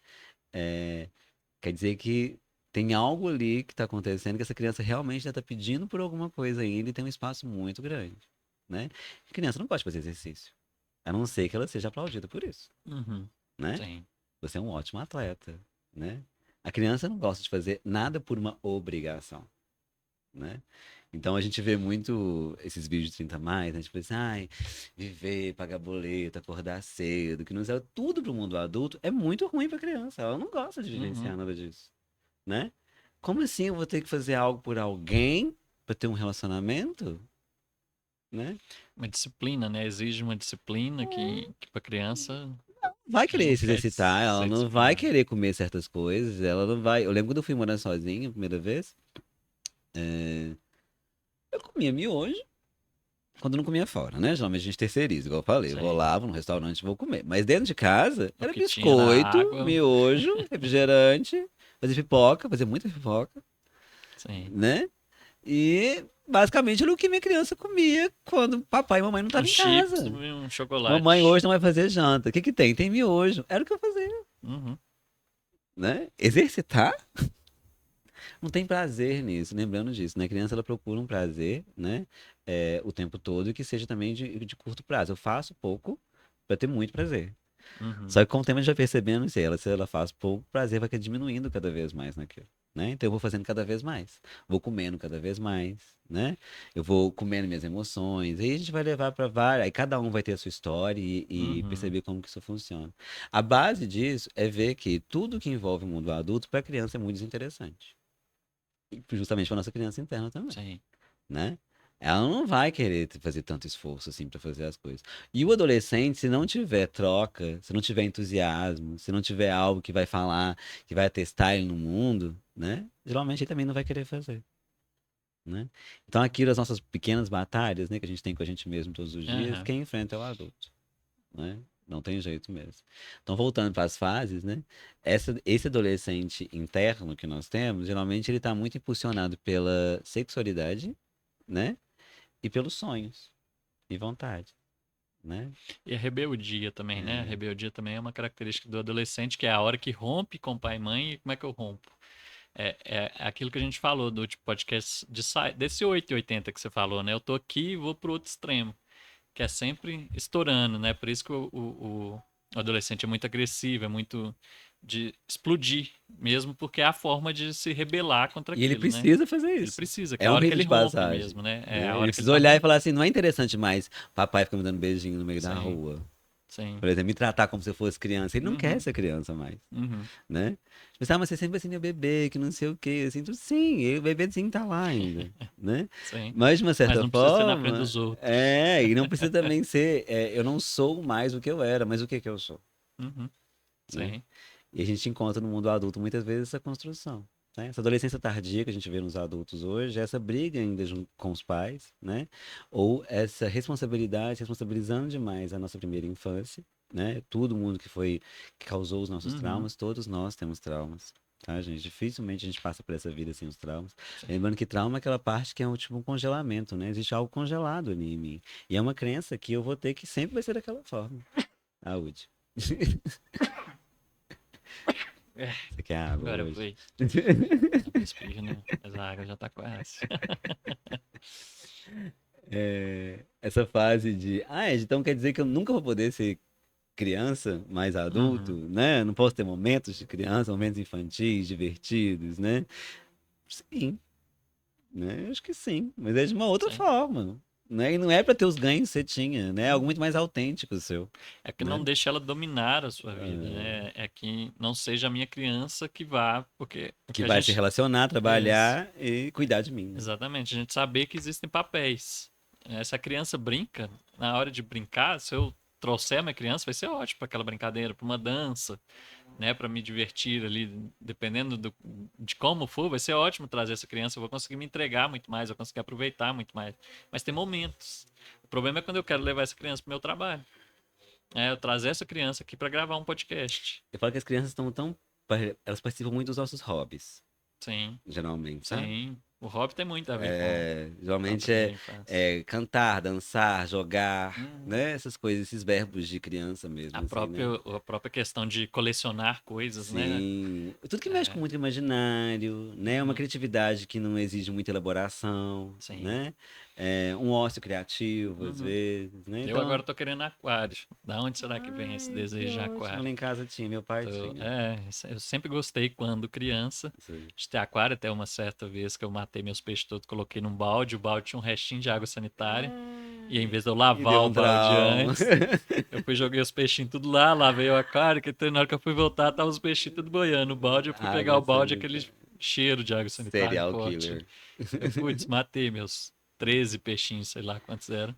É, quer dizer que tem algo ali que está acontecendo que essa criança realmente está pedindo por alguma coisa ainda e tem um espaço muito grande, né? A criança não pode fazer exercício. A não ser que ela seja aplaudida por isso, uhum, né? sim. Você é um ótimo atleta, né? A criança não gosta de fazer nada por uma obrigação, né? Então a gente vê muito esses vídeos de 30 a mais, né? Tipo assim, ai, viver, pagar boleto, acordar cedo, que não é tudo pro mundo adulto, é muito ruim pra criança. Ela não gosta de Uhum. vivenciar nada disso, né? Como assim eu vou ter que fazer algo por alguém pra ter um relacionamento, né? Uma disciplina, né? Exige uma disciplina que para criança Vai ela querer não se quer exercitar, ela ser não vai disciplinada. querer comer certas coisas, ela não vai. Eu lembro quando eu fui morar sozinho a primeira vez, eu comia miojo quando não comia fora, né? Geralmente a gente terceiriza, igual eu falei. Eu vou Sim. lá, vou no restaurante e vou comer. Mas dentro de casa, O era que tinha era biscoito, água. miojo, refrigerante, fazer pipoca, fazer muita pipoca, Sim. né? E basicamente era o que minha criança comia quando papai e mamãe não Um estavam em chips e casa. um Mamãe chocolate. hoje não vai fazer janta. O que que tem? Tem miojo. Era o que eu fazia, Uhum. né? Exercitar não tem prazer nisso, lembrando disso, né? A criança ela procura um prazer, né? O tempo todo e que seja também de curto prazo. Eu faço pouco para ter muito prazer. Uhum. Só que com o tempo a gente vai percebendo se ela faz pouco, o prazer vai diminuindo cada vez mais naquilo, né? Então eu vou fazendo cada vez mais, vou comendo cada vez mais, né? Eu vou comendo minhas emoções, aí a gente vai levar para várias, aí cada um vai ter a sua história e Uhum. perceber como que isso funciona. A base disso é ver que tudo que envolve o mundo adulto para a criança é muito desinteressante. E justamente para nossa criança interna também, Sim. né? Ela não vai querer fazer tanto esforço assim para fazer as coisas. E o adolescente, se não tiver troca, se não tiver entusiasmo, se não tiver algo que vai falar, que vai testar ele no mundo, né? Geralmente ele também não vai querer fazer, né? Então aqui as nossas pequenas batalhas, né, que a gente tem com a gente mesmo todos os dias, Aham. quem enfrenta é o adulto, né? Não tem jeito mesmo. Então, voltando para as fases, né? Esse adolescente interno que nós temos, geralmente ele está muito impulsionado pela sexualidade, né? E pelos sonhos e vontade, né? E a rebeldia também, né? A É, rebeldia também é uma característica do adolescente, que é a hora que rompe com pai e mãe. E como é que eu rompo? É aquilo que a gente falou do tipo, podcast desse 880 que você falou, né? Eu tô aqui e vou pro outro extremo, que é sempre estourando, né? Por isso que o adolescente é muito agressivo, é muito de explodir, mesmo porque é a forma de se rebelar contra e ele aquilo, né? precisa fazer Ele isso. precisa, que é É a um hora que rito ele de rompe passagem, mesmo, né? É a né? Ele hora que ele precisa tá olhar e falar rompendo. assim, não é interessante mais papai ficar me dando beijinho no meio da Sim, rua. sim. Por exemplo, me tratar como se eu fosse criança. Ele não quer Uhum, ser criança mais, uhum, né? Tipo, mas você sempre vai ser meu bebê, que não sei o quê. Assim, sim, o bebezinho tá lá ainda, né? sim. Mas, de uma Mas certa não precisa ser na frente forma, dos outros. e não precisa também ser, eu não sou mais o que eu era, mas o que que eu sou, Uhum, né? sim. E a gente encontra no mundo adulto muitas vezes essa construção, né? Essa adolescência tardia que a gente vê nos adultos hoje, essa briga ainda com os pais, né? Ou essa responsabilidade, responsabilizando demais a nossa primeira infância, né? Todo mundo que causou os nossos Uhum, traumas, todos nós temos traumas. Tá, gente? Dificilmente a gente passa por essa vida sem os traumas. sim. Lembrando que trauma é aquela parte que é tipo um congelamento, né? Existe algo congelado ali em mim. E é uma crença que eu vou ter que sempre vai ser daquela forma. Saúde. É, Você quer água agora hoje? foi. Espirro, né? Mas a água já tá quase. Essa fase de, Ed, então quer dizer que eu nunca vou poder ser criança, mais adulto, Uhum, né? Não posso ter momentos de criança, momentos infantis, divertidos, né? Sim, né? Eu acho que sim, mas é de uma outra sim. forma, né? E não é para ter os ganhos que você tinha, né? É algo Uhum. muito mais autêntico seu, É que não né? deixa ela dominar a sua vida, né? É que não seja a minha criança que vá, porque o Que que a vai se gente. relacionar, É, trabalhar e cuidar de mim, né? exatamente, a gente saber que existem papéis. Se a criança brinca, na hora de brincar, se eu trouxer a minha criança, vai ser ótimo para aquela brincadeira, para uma dança, né, para me divertir ali, dependendo de como for, vai ser ótimo trazer essa criança, eu vou conseguir me entregar muito mais, eu vou conseguir aproveitar muito mais. Mas tem momentos. O problema é quando eu quero levar essa criança para o meu trabalho. Eu trazer essa criança aqui para gravar um podcast. Eu falo que as crianças estão tão, elas participam muito dos nossos hobbies, Sim, geralmente, sabe? sim. O hobby tem muito a ver com a Geralmente primeira infância. cantar, dançar, jogar, Uhum. né? Essas coisas, esses verbos de criança mesmo, assim, né? A própria questão de colecionar coisas, né? Sim. Tudo que mexe com É, muito imaginário, né? Uma uhum, criatividade que não exige muita elaboração, sim. né? Um ócio criativo, às Uhum. vezes, né? Eu Então, agora tô querendo aquário. Da onde será que vem esse ai, que desejo de ótimo. aquário? Lá em casa tinha, meu pai tinha. Eu sempre gostei quando criança Sim. de ter aquário. Até uma certa vez que eu matei meus peixes todos, coloquei num balde. O balde tinha um restinho de água sanitária. E em vez de eu E deu lavar o um balde trauma. antes, eu fui joguei os peixinhos tudo lá, lavei o aquário. Que na hora que eu fui voltar, tava os peixinhos tudo boiando. O balde, eu fui pegar Água o balde, aquele sanitária. cheiro de água sanitária Serial forte. killer. Eu, putz, matei meus 13 peixinhos, sei lá quantos eram.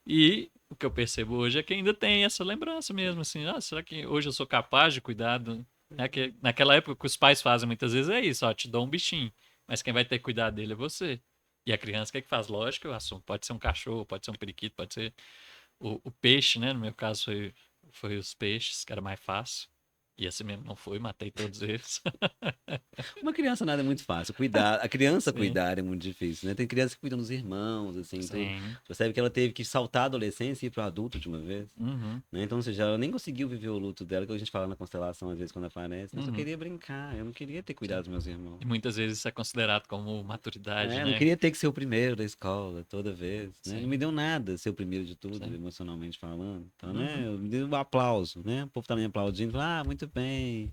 E o que eu percebo hoje é que ainda tem essa lembrança mesmo, assim, será que hoje eu sou capaz de cuidar do... É que naquela época o que os pais fazem muitas vezes é isso, ó, te dou um bichinho, mas quem vai ter que cuidar dele é você. E a criança, o que é que faz? Lógico, eu assumo, pode ser um cachorro, pode ser um periquito, pode ser o peixe, né? No meu caso foi os peixes, que era mais fácil. E assim mesmo não foi, matei todos eles. Uma criança nada é muito fácil. Cuidar, a criança Sim, cuidar é muito difícil, né? Tem criança que cuidam dos irmãos, assim, tudo. sim. Você percebe que ela teve que saltar a adolescência e ir pro adulto de uma vez, Uhum, né? Então, ou seja, ela nem conseguiu viver o luto dela, que a gente fala na constelação às vezes quando aparece. Né? Eu só uhum, queria brincar, eu não queria ter cuidado sim. dos meus irmãos. E muitas vezes isso é considerado como maturidade, Eu não né? queria ter que ser o primeiro da escola toda vez, né? Não me Sim, deu nada ser o primeiro de tudo, sim. emocionalmente falando. Então, né? Uhum, Me deu um aplauso, né? O povo tá me aplaudindo, fala, muito bem,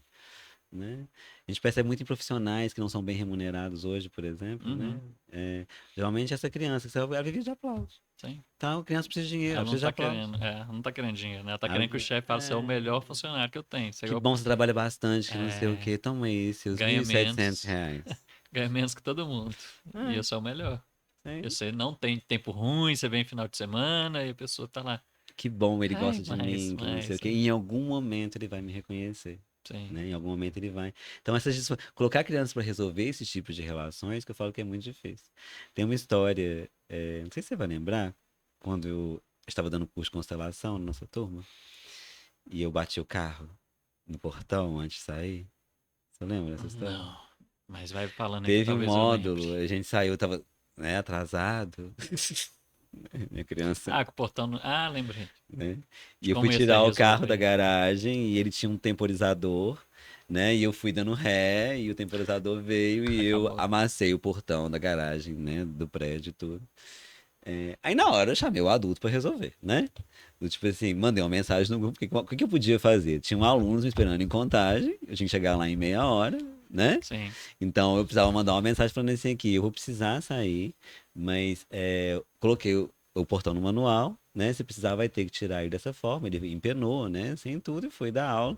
né? A gente percebe muito em profissionais que não são bem remunerados hoje, por exemplo, né? uhum, É, geralmente essa criança, ela vive de aplauso. sim. Então, a criança precisa de dinheiro, ela Ela não precisa de tá aplauso. querendo, não tá querendo dinheiro, né? Ela tá Ela- querendo que o chefe fale, você é o é, melhor funcionário que eu tenho. Você é que igual, bom, você trabalha bastante, que não sei o é, quê. Toma aí seus mil ganha e setecentos menos, reais. ganha menos que todo mundo. E É, eu sou o melhor. E você não tem tempo ruim, você vem final de semana e a pessoa tá lá. Que bom, ele Ai, gosta de mas, mim, que não sei o mas, quê. Em algum momento ele vai me reconhecer. sim. Né? Em algum momento ele vai. Então, colocar crianças para resolver esse tipo de relações, que eu falo que é muito difícil. Tem uma história, não sei se você vai lembrar, quando eu estava dando curso de constelação na nossa turma, e eu bati o carro no portão antes de sair. Você lembra dessa história? Não. Mas vai falando aí que Teve um talvez eu lembre. módulo, a gente saiu, tava, né, atrasado. Minha criança, Ah, com o portão. Ah, lembrei. né? De E eu fui como ia ser tirar o carro da resolver. garagem e ele tinha um temporizador, né? E eu fui dando ré e o temporizador veio e eu Acabou. amassei o portão da garagem, né? Do prédio e tudo. Aí na hora eu chamei o adulto pra resolver, né? Do tipo assim, mandei uma mensagem no grupo, o que eu podia fazer? Tinham alunos me esperando em Contagem, eu tinha que chegar lá em meia hora, né? Sim. Então eu precisava mandar uma mensagem falando assim aqui, eu vou precisar sair, mas coloquei o portão no manual, né? Se precisar vai ter que tirar ele dessa forma. Ele empenou, né? Assim tudo e foi dar aula.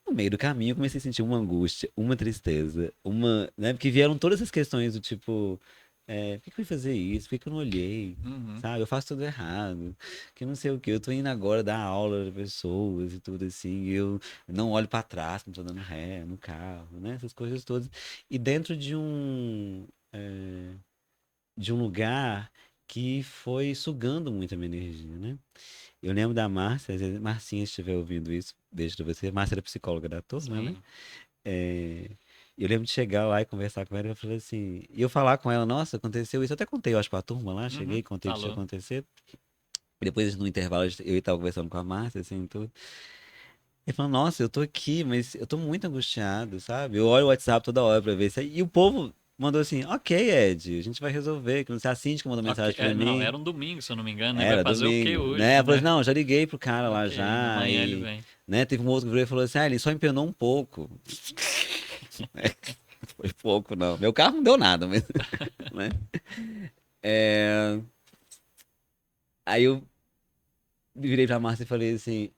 No meio do caminho eu comecei a sentir uma angústia, uma tristeza, né? Porque vieram todas essas questões do tipo, por que que eu fui fazer isso? Por que que eu não olhei? Uhum. Sabe? Eu faço tudo errado. Que não sei o que. Eu tô indo agora dar aula para pessoas e tudo assim. E eu não olho para trás, não tô dando ré no carro, né? Essas coisas todas. E dentro de um lugar que foi sugando muito a minha energia, né? Eu lembro da Márcia, se a Marcinha estiver ouvindo isso, beijo pra você. Márcia era psicóloga da turma, né? Sim. É, eu lembro de chegar lá e conversar com ela e eu falei assim, e eu falar com ela, nossa, aconteceu isso. Eu até contei, eu acho, pra turma lá, cheguei, Uhum. contei o que tinha Falou. acontecido. E depois, no intervalo, eu estava conversando com a Márcia, assim, tudo. E falando, nossa, eu tô aqui, mas eu tô muito angustiado, sabe? Eu olho o WhatsApp toda hora pra ver isso. E o povo mandou assim, ok, Ed, a gente vai resolver. Que não sei, a Cindy que mandou Ok. mensagem pra Não, mim. era um domingo, se eu não me engano, né? Vai Era fazer o que domingo, né? hoje, Ela falou assim, né? não, já liguei pro cara lá Ok. já. Amanhã ele E, vem. né, teve um outro que virou e falou assim, ele só empenou um pouco. Foi pouco, não. Meu carro não deu nada, mas, né? É, Aí eu virei pra Márcia e falei assim,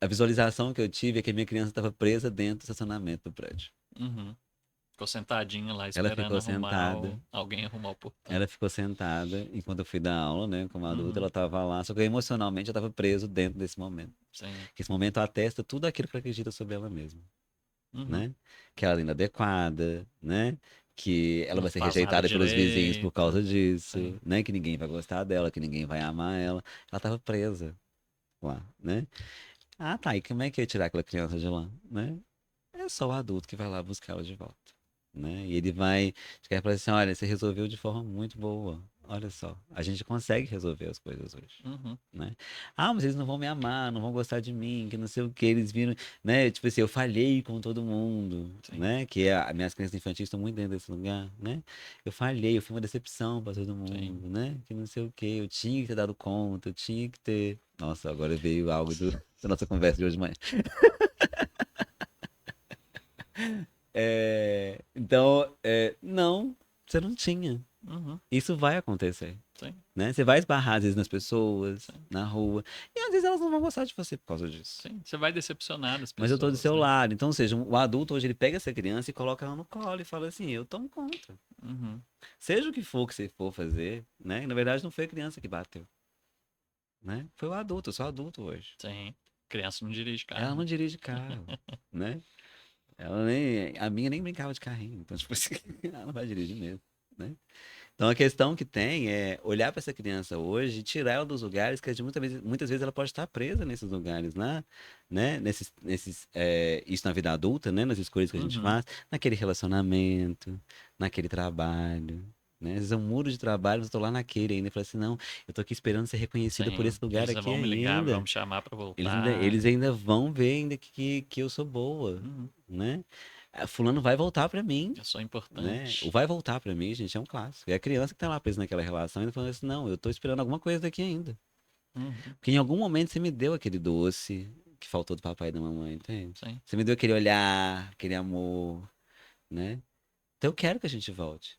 a visualização que eu tive é que a minha criança estava presa dentro do estacionamento do prédio. Uhum. Ficou sentadinho lá Ela esperando ficou arrumar sentada, alguém arrumar o portão. ela ficou sentada, enquanto eu fui dar aula, né, como adulta, ela Uhum. estava lá, só que emocionalmente eu estava preso dentro desse momento. Sim. Que esse momento atesta tudo aquilo que ela acredita sobre ela mesma, Uhum. né? Que ela é inadequada, né? Que ela Não vai ser faz nada rejeitada pelos vizinhos por causa direito. disso, Sim. né? Que ninguém vai gostar dela, que ninguém vai amar ela. Ela estava presa lá, né? Ah, tá. E como é que eu ia tirar aquela criança de lá, né? É só o adulto que vai lá buscar ela de volta, né? E ele vai chegar e falar assim, olha, você resolveu de forma muito boa. Olha só, a gente consegue resolver as coisas hoje, Uhum. né? Ah, mas eles não vão me amar, não vão gostar de mim, que não sei o que, eles viram, né? Tipo assim, eu falhei com todo mundo, Sim. né? Que as minhas crianças infantis estão muito dentro desse lugar, né? Eu falhei, eu fui uma decepção para todo Sim. mundo, né? Que não sei o que, eu tinha que ter dado conta, eu tinha que ter. Nossa, agora veio algo da nossa conversa de hoje de manhã. Então, não, você não tinha. Uhum. Isso vai acontecer, Sim. né? Você vai esbarrar, às vezes, nas pessoas, Sim. na rua, e às vezes elas não vão gostar de você por causa disso. Sim. Você vai decepcionar as Mas eu tô do pessoas, seu né? lado. Então, ou seja, o adulto hoje ele pega essa criança e coloca ela no colo e fala assim: eu tomo conta. Uhum. Seja o que for que você for fazer, né? Na verdade, não foi a criança que bateu, né? Foi o adulto, eu sou adulto hoje. Sim. Criança não dirige Ela carro, não né? dirige carro, né? A minha nem brincava de carrinho, então, tipo assim, ela não vai dirigir mesmo, né? Então a questão que tem é olhar para essa criança hoje e tirar ela dos lugares que muitas vezes ela pode estar presa nesses lugares, né? Isso na vida adulta, né? Nas escolhas que a gente Uhum. faz, naquele relacionamento, naquele trabalho. Né? Às vezes é um muro de trabalho, mas eu tô lá naquele ainda. Eu falo assim, não, eu tô aqui esperando ser reconhecida por Sim. esse lugar Eles aqui vão me ligar, vão ainda. me chamar pra Eles ainda, voltar. eles ainda vão ver ainda que eu sou boa, Uhum. né? Fulano vai voltar pra mim, Eu sou né? O importante. vai voltar pra mim, gente, é um clássico. É a criança que tá lá presa naquela relação e falando assim, não, eu tô esperando alguma coisa daqui ainda. Uhum. Porque em algum momento você me deu aquele doce que faltou do papai e da mamãe, entende? Sim. Você me deu aquele olhar, aquele amor, né? Então eu quero que a gente volte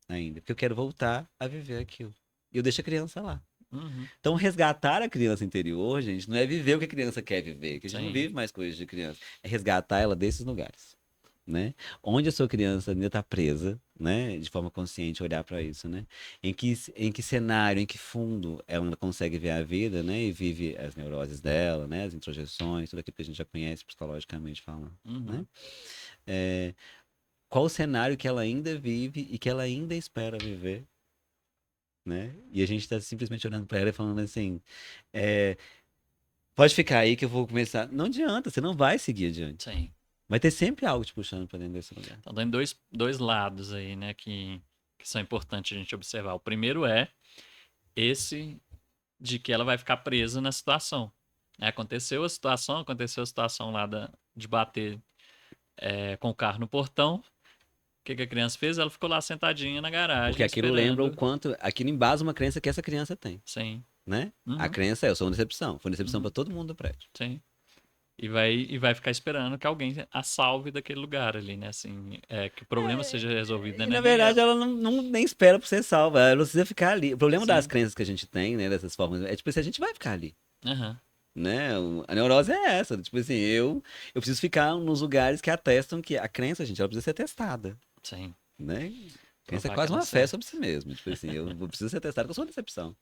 ainda, porque eu quero voltar a viver aquilo. E eu deixo a criança lá. Uhum. Então, resgatar a criança interior, gente, não é viver o que a criança quer viver, que a gente não Sim. vive mais coisas de criança. É resgatar ela desses lugares, né? Onde a sua criança ainda está presa, né? De forma consciente olhar para isso, né? Em que cenário, em que fundo ela consegue ver a vida, né? E vive as neuroses dela, né? As introjeções, tudo aquilo que a gente já conhece psicologicamente falando, né? Uhum. É, qual o cenário que ela ainda vive e que ela ainda espera viver, né? E a gente está simplesmente olhando para ela e falando assim, é, pode ficar aí que eu vou começar. Não adianta, você não vai seguir adiante. Sim. Vai ter sempre algo te puxando para dentro desse lugar. Então, tem dois lados aí, né, que são importantes a gente observar. O primeiro é esse de que ela vai ficar presa na situação. Né? Aconteceu a situação lá de bater com o carro no portão. O que a criança fez? Ela ficou lá sentadinha na Porque garagem, aquilo lembra o esperando. quanto. Aquilo embasa uma crença que essa criança tem, Sim. né? A Uhum, crença é: eu sou uma decepção. Foi uma decepção para uhum, todo mundo do prédio. sim. E vai ficar esperando que alguém a salve daquele lugar ali, né? Assim, que o problema seja resolvido, né? E Não é na nem verdade ela. ela nem espera por ser salva. Ela não precisa ficar ali. O problema das Sim. crenças que a gente tem, né? Dessas formas, é tipo assim: a gente vai ficar ali. Aham. Né? A neurose é essa. Tipo assim, eu preciso ficar nos lugares que atestam que a crença, gente, ela precisa ser testada. Sim. Né? Crença é Provar que quase ela é uma fé sobre certa. si mesmo. Tipo assim, eu preciso ser testado que eu sou uma decepção.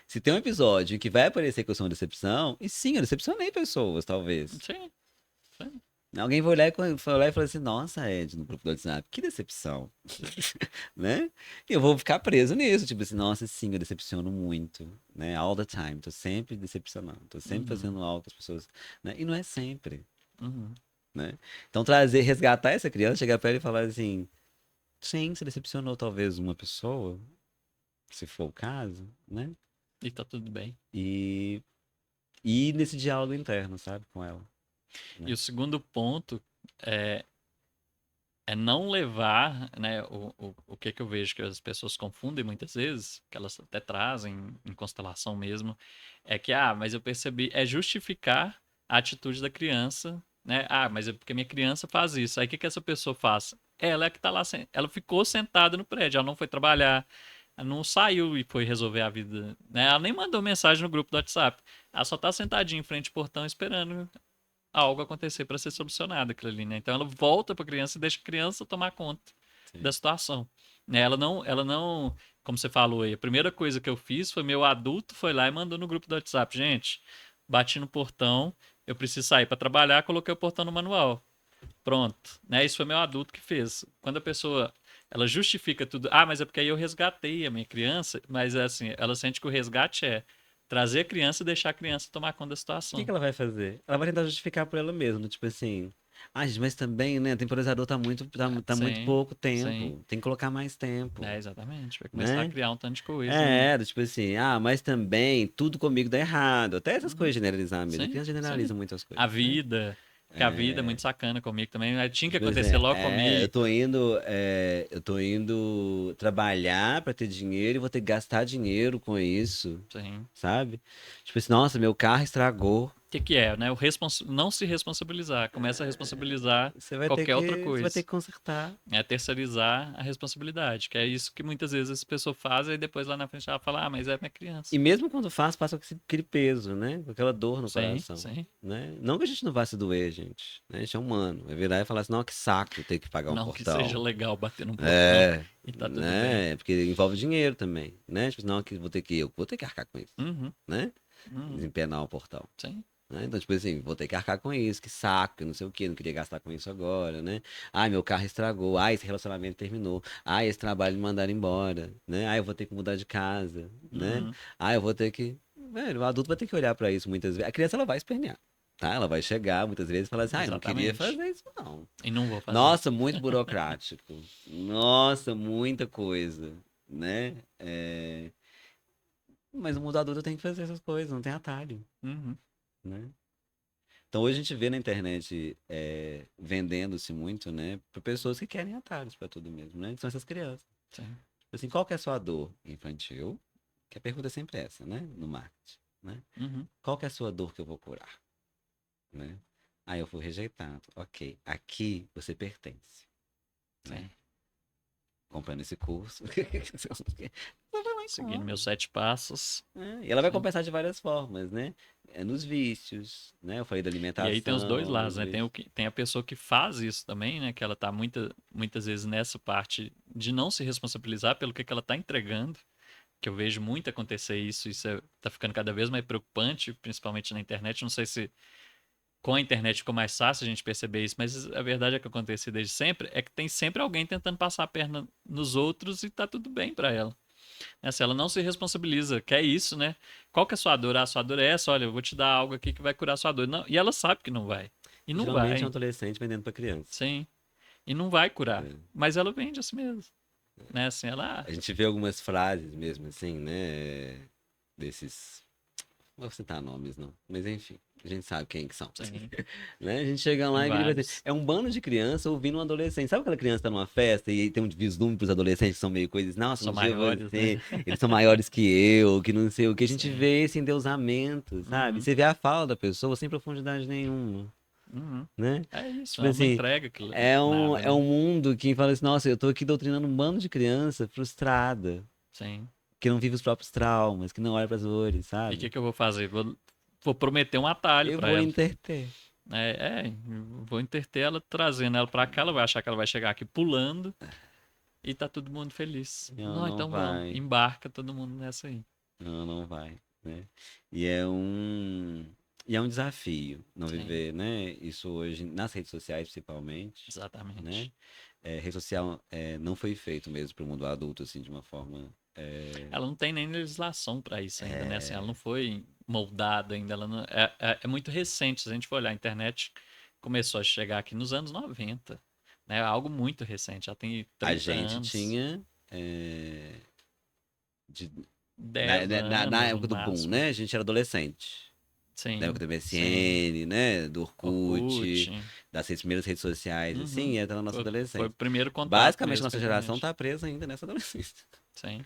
Se tem um episódio em que vai aparecer que eu sou uma decepção, e sim, eu decepcionei pessoas, talvez. Sim. Sim. Alguém foi olhar e falou assim: Nossa, Ed, no grupo do WhatsApp, que decepção. Né? E eu vou ficar preso nisso. Tipo assim: Nossa, sim, eu decepciono muito. Né? All the time. Tô sempre decepcionando. Tô sempre Uhum. fazendo algo que as pessoas. Né? E não é sempre. Uhum. Né? Então, resgatar essa criança, chegar pra ela e falar assim: Sim, você decepcionou talvez uma pessoa, se for o caso, né? E tá tudo bem. E ir nesse diálogo interno, sabe, com ela. E Né? o segundo ponto é, é não levar, né? O que eu vejo que as pessoas confundem muitas vezes, que elas até trazem em constelação mesmo, é que, mas eu percebi, é justificar a atitude da criança, né? Mas é porque minha criança faz isso. Aí o que essa pessoa faz? Ela é que tá lá, ela ficou sentada no prédio, ela não foi trabalhar, ela não saiu e foi resolver a vida, né? Ela nem mandou mensagem no grupo do WhatsApp. Ela só tá sentadinha em frente ao portão esperando algo acontecer para ser solucionado aquilo ali, né? Então ela volta para a criança e deixa a criança tomar conta da Sim. situação. Né? Ela não, como você falou aí, a primeira coisa que eu fiz foi meu adulto foi lá e mandou no grupo do WhatsApp, gente, bati no portão, eu preciso sair para trabalhar, coloquei o portão no manual. Pronto, né? Isso foi meu adulto que fez. Quando a pessoa ela justifica tudo, mas é porque aí eu resgatei a minha criança, mas é assim, ela sente que o resgate é trazer a criança e deixar a criança tomar conta da O que situação. que ela vai fazer? Ela vai tentar justificar por ela mesma, tipo assim. Gente, mas também, né? O temporizador tá muito Sim, pouco sim. tempo. Tem que colocar mais tempo, É, exatamente. Vai começar a né? criar um tanto de coisa, né? É, tipo assim, mas também tudo comigo dá errado. Até essas Uhum. coisas generalizar mesmo. A Sim, criança sim. generaliza muitas A coisas, né? vida, que a vida é muito sacana comigo também. Tinha que Tipo acontecer assim, logo comigo. eu tô indo trabalhar pra ter dinheiro e vou ter que gastar dinheiro com isso, Sim. sabe? Tipo assim, nossa, meu carro estragou. O que é, né? Não se responsabilizar. Começa a responsabilizar qualquer outra Você vai ter coisa. que consertar. É terceirizar a responsabilidade, que é isso que muitas vezes as pessoas fazem e depois lá na frente ela fala, mas é minha criança. E mesmo quando faz, passa com aquele peso, né? Com aquela dor no Sim, coração, sim. né? Não que a gente não vá se doer, gente, né? A gente é humano. Vai virar e falar assim, não, que saco ter que pagar um Não que seja portão. legal bater num portão É, e tá tudo bem. né? Porque envolve dinheiro também, né? Tipo, não, que eu vou ter que arcar com isso, Uhum, né? uhum. Desempenar o portão. Sim. Né? Então, tipo assim, vou ter que arcar com isso, que saco, que não sei o que, não queria gastar com isso agora, né? Meu carro estragou, esse relacionamento terminou, esse trabalho me mandaram embora, né? Eu vou ter que mudar de casa, né? Uhum. Eu vou ter que. Velho, o adulto vai ter que olhar pra isso muitas vezes. A criança, ela vai espernear, tá? Ela vai chegar muitas vezes e falar assim, eu não queria Exatamente. fazer isso, não. E não vou fazer. Nossa, muito burocrático. Nossa, muita coisa, né? Mas o mundo adulto tem que fazer essas coisas, não tem atalho, Uhum. né? Então hoje a gente vê na internet vendendo-se muito, né, para pessoas que querem atalhos para tudo mesmo, né? Que são essas crianças. Sim. Tipo assim, qual que é a sua dor infantil? Que a pergunta é sempre essa, né? No marketing, né? Uhum. Qual que é a sua dor que eu vou curar, né? Eu fui rejeitado. Ok, aqui você pertence, né? Sim. comprando esse curso. Seguindo meus 7 passos. E ela vai Sim. compensar de várias formas, né? Nos vícios, né? Eu falei da E aí tem os dois alimentação, lados, nos né? vícios. Tem a pessoa que faz isso também, né? Que ela tá muitas vezes nessa parte de não se responsabilizar pelo que ela tá entregando. Que eu vejo muito acontecer isso. Tá ficando cada vez mais preocupante, principalmente na internet. Não sei se com a internet ficou mais fácil a gente perceber isso, mas a verdade é que acontece desde sempre é que tem sempre alguém tentando passar a perna nos outros e tá tudo bem pra ela. Né? Se ela não se responsabiliza, que é isso, né? Qual que é a sua dor? Ah, a sua dor é essa, olha, eu vou te dar algo aqui que vai curar a sua dor. Não, e ela sabe que não vai. E não Geralmente é um vai. adolescente vendendo para criança. Sim. E não vai curar. Né? Mas ela vende assim mesmo. Né? Assim, ela. A gente vê algumas frases mesmo assim, né? Desses. Não vou citar nomes, não. Mas enfim, a gente sabe quem que são. Sim, Né? A gente chega tem lá e vira assim, vários. é um bando de criança ouvindo um adolescente. Sabe aquela criança que tá numa festa e tem um vislumbre pros adolescentes que são meio coisas, nossa, um São dia eu vou maiores, né? ser, eles são maiores que eu, que não sei o que. A gente Sim. vê esse endeusamento, sabe? Uhum, Você vê a fala da pessoa sem profundidade nenhuma, uhum. né? É isso, Tipo ela não assim, entrega aquilo, é nada, um né? mundo que fala assim, nossa, eu tô aqui doutrinando um bando de criança frustrada, Sim. que não vive os próprios traumas, que não olha pras dores, E o que sabe? que eu vou fazer? Vou prometer um atalho Eu pra vou ela. interter. Vou entreter ela trazendo ela pra cá, ela vai achar que ela vai chegar aqui pulando e tá todo mundo feliz. Não, Não, não então vamos, vai. embarca todo mundo nessa aí. Não, não vai, né? E é um desafio não Sim, viver, né? Isso hoje nas redes sociais principalmente, né? exatamente. Rede social não foi feito mesmo para o mundo adulto assim de uma forma Ela não tem nem legislação pra isso ainda, né? Assim, ela não foi moldada ainda, é muito recente. Se a gente for olhar, a internet começou a chegar aqui nos anos 90, né? Algo muito recente, já tem a 30 gente anos, tinha é, de- na, 10 na anos no época do boom, máximo. né? A gente era adolescente. Na Sim, época do sim. MSN, né? Do Orkut. Orkut, das primeiras redes sociais, Uhum. assim, entra na nossa Foi o adolescência. primeiro contato Basicamente, a mesmo com nossa a geração internet. tá presa ainda nessa adolescência. Sim.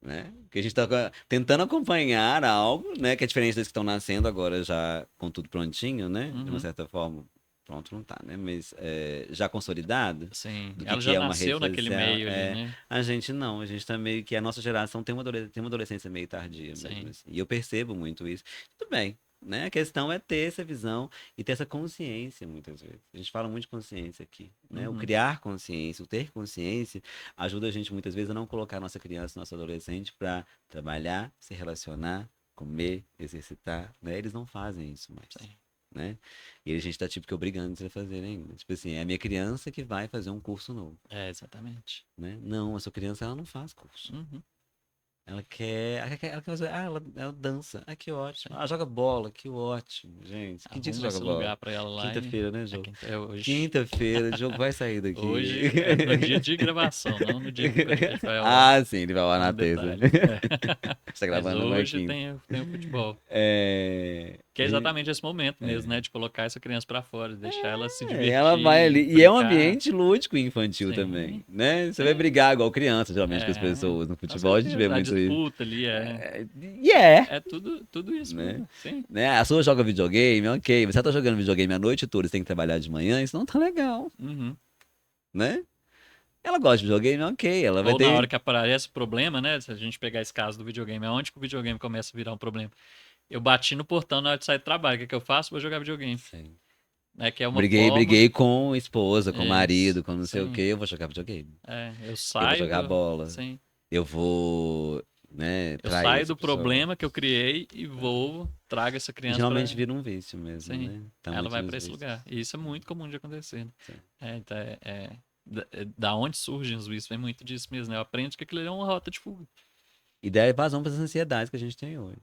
Né? Que a gente está tentando acompanhar algo, né? Que é diferente das que estão nascendo agora já com tudo prontinho, né? De uma Uhum. certa forma, pronto não tá, né? Mas já consolidado Sim. do Ela que já é uma rede nasceu naquele social. meio ali, né? A gente não, a gente tá meio que a nossa geração tem uma adolescência meio tardia mesmo, Sim. assim. E eu percebo muito isso. Tudo bem. Né? A questão é ter essa visão e ter essa consciência, muitas vezes. A gente fala muito de consciência aqui, né? O Uhum. criar consciência, o ter consciência, ajuda a gente muitas vezes a não colocar nossa criança, nosso adolescente para trabalhar, se relacionar, comer, exercitar, né? Eles não fazem isso mais, Sim. né? E a gente tá tipo que obrigando eles a fazerem ainda. Tipo assim, é a minha criança que vai fazer um curso novo, É, exatamente. né? Não, a sua criança ela não faz curso. Uhum. Ela quer fazer, ela dança, que ótimo. Sim. Ah, joga bola, que ótimo, gente. Que dia que você Arruma joga esse bola? lugar pra ela lá e. Quinta-feira, né, É, jogo? é hoje. Quinta-feira, o jogo vai sair daqui. Hoje é no dia de gravação, não no dia que o podcast vai ao ar. Ah, sim, ele vai lá Só na um terça. detalhe. É. Você tá Mas gravando numa hoje quinta. tem o futebol. É... Que é exatamente esse momento mesmo, né? De colocar essa criança pra fora, deixar ela se Ela vai divertir, ali. E é um brincar. ambiente lúdico e infantil também, Sim, né? Você vai sim. brigar igual criança, geralmente, com as É, pessoas. No com futebol a gente vê certeza. A muito isso. disputa ali E é, é tudo isso né? mesmo. Sim. A sua joga videogame, ok. Você tá jogando videogame a noite toda, você tem que trabalhar de manhã, isso não tá legal, Uhum. né? Ela gosta de videogame, ok. Ela vai Ou na hora ter. que aparece o problema, né? Se a gente pegar esse caso do videogame, é onde que o videogame começa a virar um problema? Eu bati no portão na hora de sair do trabalho. O que que eu faço? Vou jogar videogame. Sim. Né? Que é uma forma. Briguei com esposa, com Isso. marido, com não sei o que. Sim. Eu vou jogar videogame. Eu Eu vou saio jogar do. bola. Sim. Eu vou, né, Eu trair saio essa do pessoa. problema que eu criei e vou, trago essa E criança geralmente pra. vira um vício mesmo, Sim. né? Tá Ela muito vai nos pra esse lugar. vícios. E isso é muito comum de acontecer, né? Sim. Então da onde surgem os vícios? Vem muito disso mesmo, né? Eu aprendo que aquilo ali é uma rota de fuga. E dá evasão para as ansiedades que a gente tem hoje.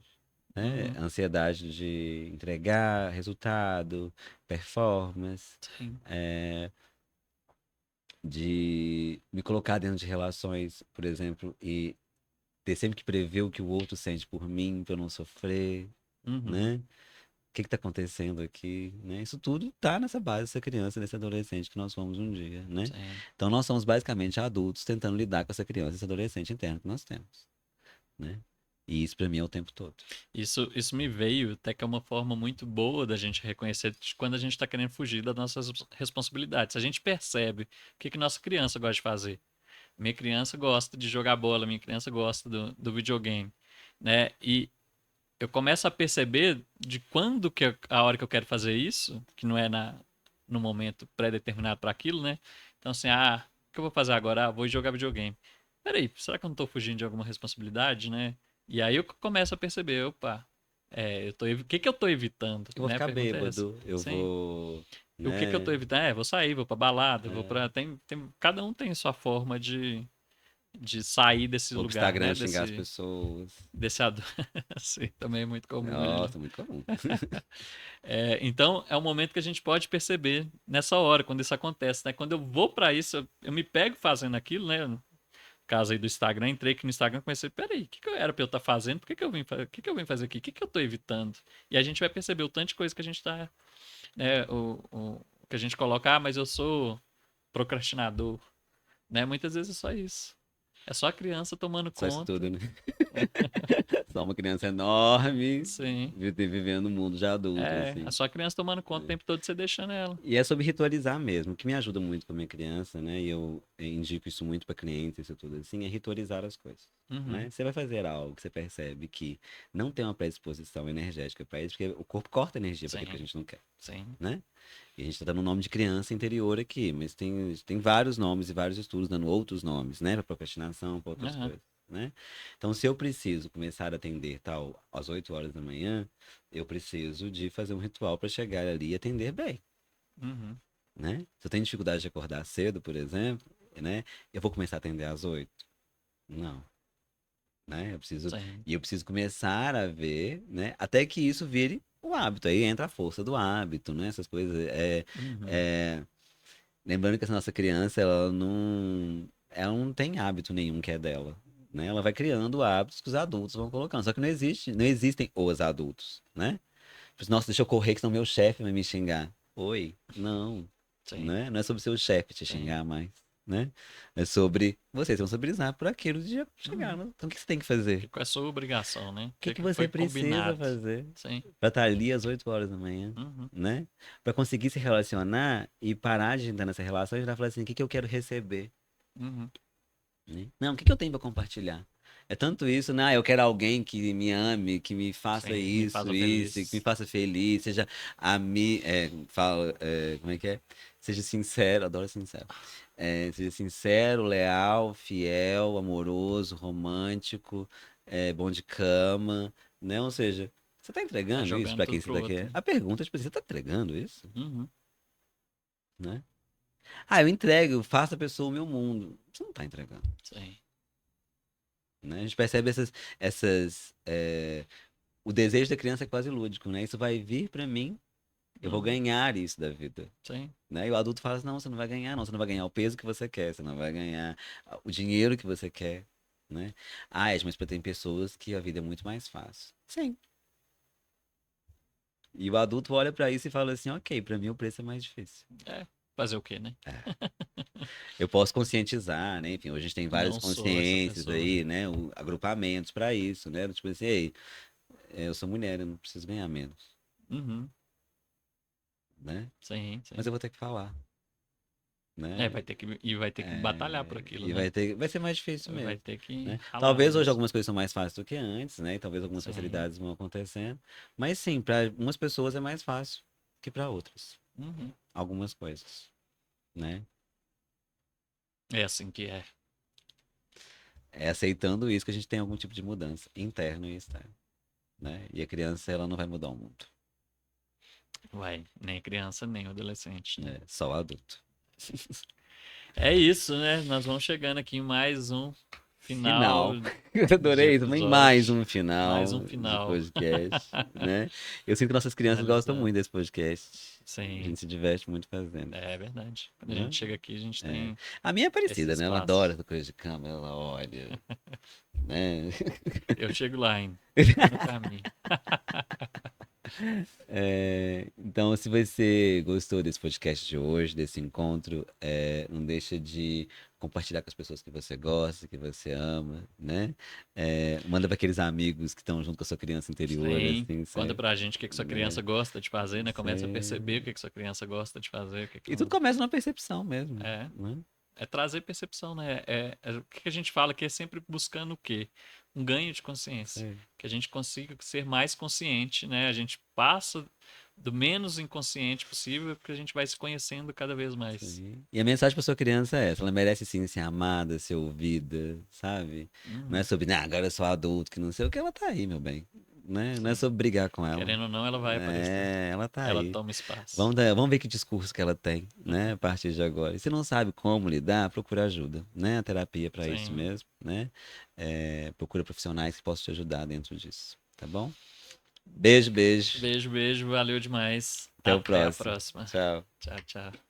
Né? Uhum. A ansiedade de entregar resultado, performance, Sim. é, de me colocar dentro de relações, por exemplo, e ter sempre que prever o que o outro sente por mim, para eu não sofrer, Uhum. né? O que está acontecendo aqui, né? Isso tudo tá nessa base dessa criança, desse adolescente que nós fomos um dia, né? Sim. Então nós somos basicamente adultos tentando lidar com essa criança, esse adolescente interno que nós temos, né? E isso para mim é o tempo todo. Isso me veio até que é uma forma muito boa da gente reconhecer de quando a gente está querendo fugir das nossas responsabilidades. A gente percebe o que nossa criança gosta de fazer. minha criança gosta de jogar bola, minha criança gosta do videogame, né? E eu começo a perceber de quando que a hora que eu quero fazer isso, que não é no momento pré-determinado para aquilo, né? Então, assim, o que eu vou fazer agora? Vou jogar videogame. Peraí, será que eu não tô fugindo de alguma responsabilidade, né? E aí eu começo a perceber, opa, o que que eu tô evitando, Eu vou né? A ficar pergunta é essa. bêbado, eu Sim. vou, E o que que eu né? tô evitando? Vou sair, vou pra balada, vou É, pra... Cada um tem sua forma de sair desse vou pro lugar, Instagram né? xingar as pessoas. Desse adulto. Sim, também é muito comum hoje em dia. Nossa, muito comum. Então, é um momento que a gente pode perceber nessa hora, quando isso acontece, né? Quando eu vou pra isso, eu me pego fazendo aquilo, né? No caso aí do Instagram, entrei aqui no Instagram e comecei, peraí, o que que eu era pra eu estar fazendo? Por que que eu vim, o que que eu vim fazer aqui? O que que eu tô evitando? E a gente vai perceber o tanto de coisa que a gente tá, né? O que a gente coloca, mas eu sou procrastinador, né? Muitas vezes é só isso. É só a criança tomando Só isso conta. tudo, né? Só uma criança enorme Sim. vivendo um mundo de adulto, É assim. só a criança tomando conta o tempo todo, você deixando ela. E é sobre ritualizar mesmo, o que me ajuda muito com a minha criança, né? E eu indico isso muito para clientes, isso tudo assim, é ritualizar as coisas, Uhum. né? Você vai fazer algo que você percebe que não tem uma predisposição energética para isso, porque o corpo corta energia para aquilo que a Sim, gente não quer, sim. né? E a gente está dando um nome de criança interior aqui, mas tem vários nomes e vários estudos dando outros nomes, né? Para procrastinação, para outras Aham. coisas, né? Então, se eu preciso começar a atender tal às 8 horas da manhã, eu preciso de fazer um ritual para chegar ali e atender bem, Uhum. né? Se eu tenho dificuldade de acordar cedo, por exemplo, né? Eu vou começar a atender às 8? Não, né? Sim. Eu preciso começar a ver, né? Até que isso vire o hábito. Aí entra a força do hábito, né? Essas coisas. Uhum. É... Lembrando que essa nossa criança, ela não tem hábito nenhum que é dela, né? Ela vai criando hábitos que os adultos vão colocando. Só que não existem os adultos, né? Tipo assim, nossa, deixa eu correr, que senão meu chefe vai me xingar. Oi, não, Sim, né? Não é sobre seu chefe te sim. xingar mais, né? É sobre vocês vão se brisar por aquilo de chegar, Uhum. né? Então o que você tem que fazer? Qual é a sua obrigação, né? O O que que que que foi você precisa combinado? fazer Sim. para estar ali às 8 horas da manhã, Uhum. né? Para conseguir se relacionar e parar de entrar nessa relação e já falar assim, o que que eu quero receber, Uhum. né? Não, o que que eu tenho para compartilhar? É tanto isso, né? Eu quero alguém que me ame, que me faça Sim, me faça isso, e que me feliz. faça feliz, seja como é que é? Seja sincero, adoro sincero. Seja sincero, leal, fiel, amoroso, romântico, bom de cama, né? Ou seja, você tá Tá entregando isso jogando para tudo quem você pro tá outro, querendo? né? A pergunta é, tipo, você tá entregando isso, Uhum. né? Ah, eu entrego, faço a pessoa o meu mundo. Você não tá entregando. Sim. Né? A gente percebe o desejo da criança é quase lúdico, né? Isso vai vir pra mim, eu vou Uhum. ganhar isso da vida, Sim. né? E o adulto fala assim, não, você não vai ganhar, não, você não vai ganhar o peso que você quer, você não vai ganhar o dinheiro que você quer, né? Ah, mas tem pessoas que a vida é muito mais fácil. Sim. E o adulto olha pra isso e fala assim, ok, pra mim o preço é mais difícil. É. Fazer o quê, né? Eu posso conscientizar, né? Enfim, hoje a gente tem várias Não sou essa consciências pessoa. aí, né? Agrupamentos pra isso, né? Tipo assim, ei, eu sou mulher, eu não preciso ganhar menos, Uhum. né? Sim, Mas sim. eu vou ter que falar, né? Vai ter que batalhar por aquilo, E né? vai ser mais difícil Vai mesmo, ter que né? ralar Talvez hoje mais. algumas coisas são mais fáceis do que antes, né? E talvez algumas Sim. facilidades vão acontecendo, mas sim, para umas pessoas é mais fácil que para outras, Uhum. algumas coisas, né? É assim que é. É aceitando isso que a gente tem algum tipo de mudança interno e externo, né? E a criança ela não vai mudar o mundo, Vai. Nem criança, nem adolescente, né? né? Só o adulto. É isso, né? Nós vamos chegando aqui em mais um final Final. Eu de adorei isso, mas mais episódio. um Mais um final de final. podcast, né? Eu sinto que nossas crianças gostam Finalizando. muito desse podcast. A Sim, gente se diverte muito fazendo, é verdade. Quando a né? gente chega aqui, a gente É. tem A minha é esse parecida, né? Ela adora espaço. essa coisa de câmera, ela olha, né? Eu chego lá ainda. Tô no caminho. Então, se você gostou desse podcast de hoje, desse encontro, não deixa de compartilhar com as pessoas que você gosta, que você ama, né? Manda para aqueles amigos que estão junto com a sua criança interior, Sim. assim, Conta certo? pra gente o que que sua Né? criança gosta de fazer, né? Começa a perceber o Cê- que que sua criança gosta de fazer, o que que E tudo não. começa na percepção mesmo, É, né? É trazer percepção, né? O que a gente fala que é sempre buscando o quê? Um ganho de consciência. Sim. Que a gente consiga ser mais consciente, né? A gente passa do menos inconsciente possível, porque a gente vai se conhecendo cada vez mais. Sim. E a mensagem para sua criança é essa: ela merece sim ser amada, ser ouvida, sabe? Não é Uhum, sobre, agora eu sou adulto, que não sei o que, ela tá aí, meu bem. Né? Não é sim. sobre brigar com ela. Querendo ou não, ela vai aparecer. É, ela tá Ela aí. toma espaço. Vamos ver que discurso que ela tem, né, a partir de agora. E se não sabe como lidar, procura ajuda, né? A terapia é para isso Sim. mesmo, né? Procura profissionais que possam te ajudar dentro disso, tá bom? Beijo, beijo. Beijo, beijo. Valeu demais. Até o Até a próximo. próxima. Tchau. Tchau, tchau.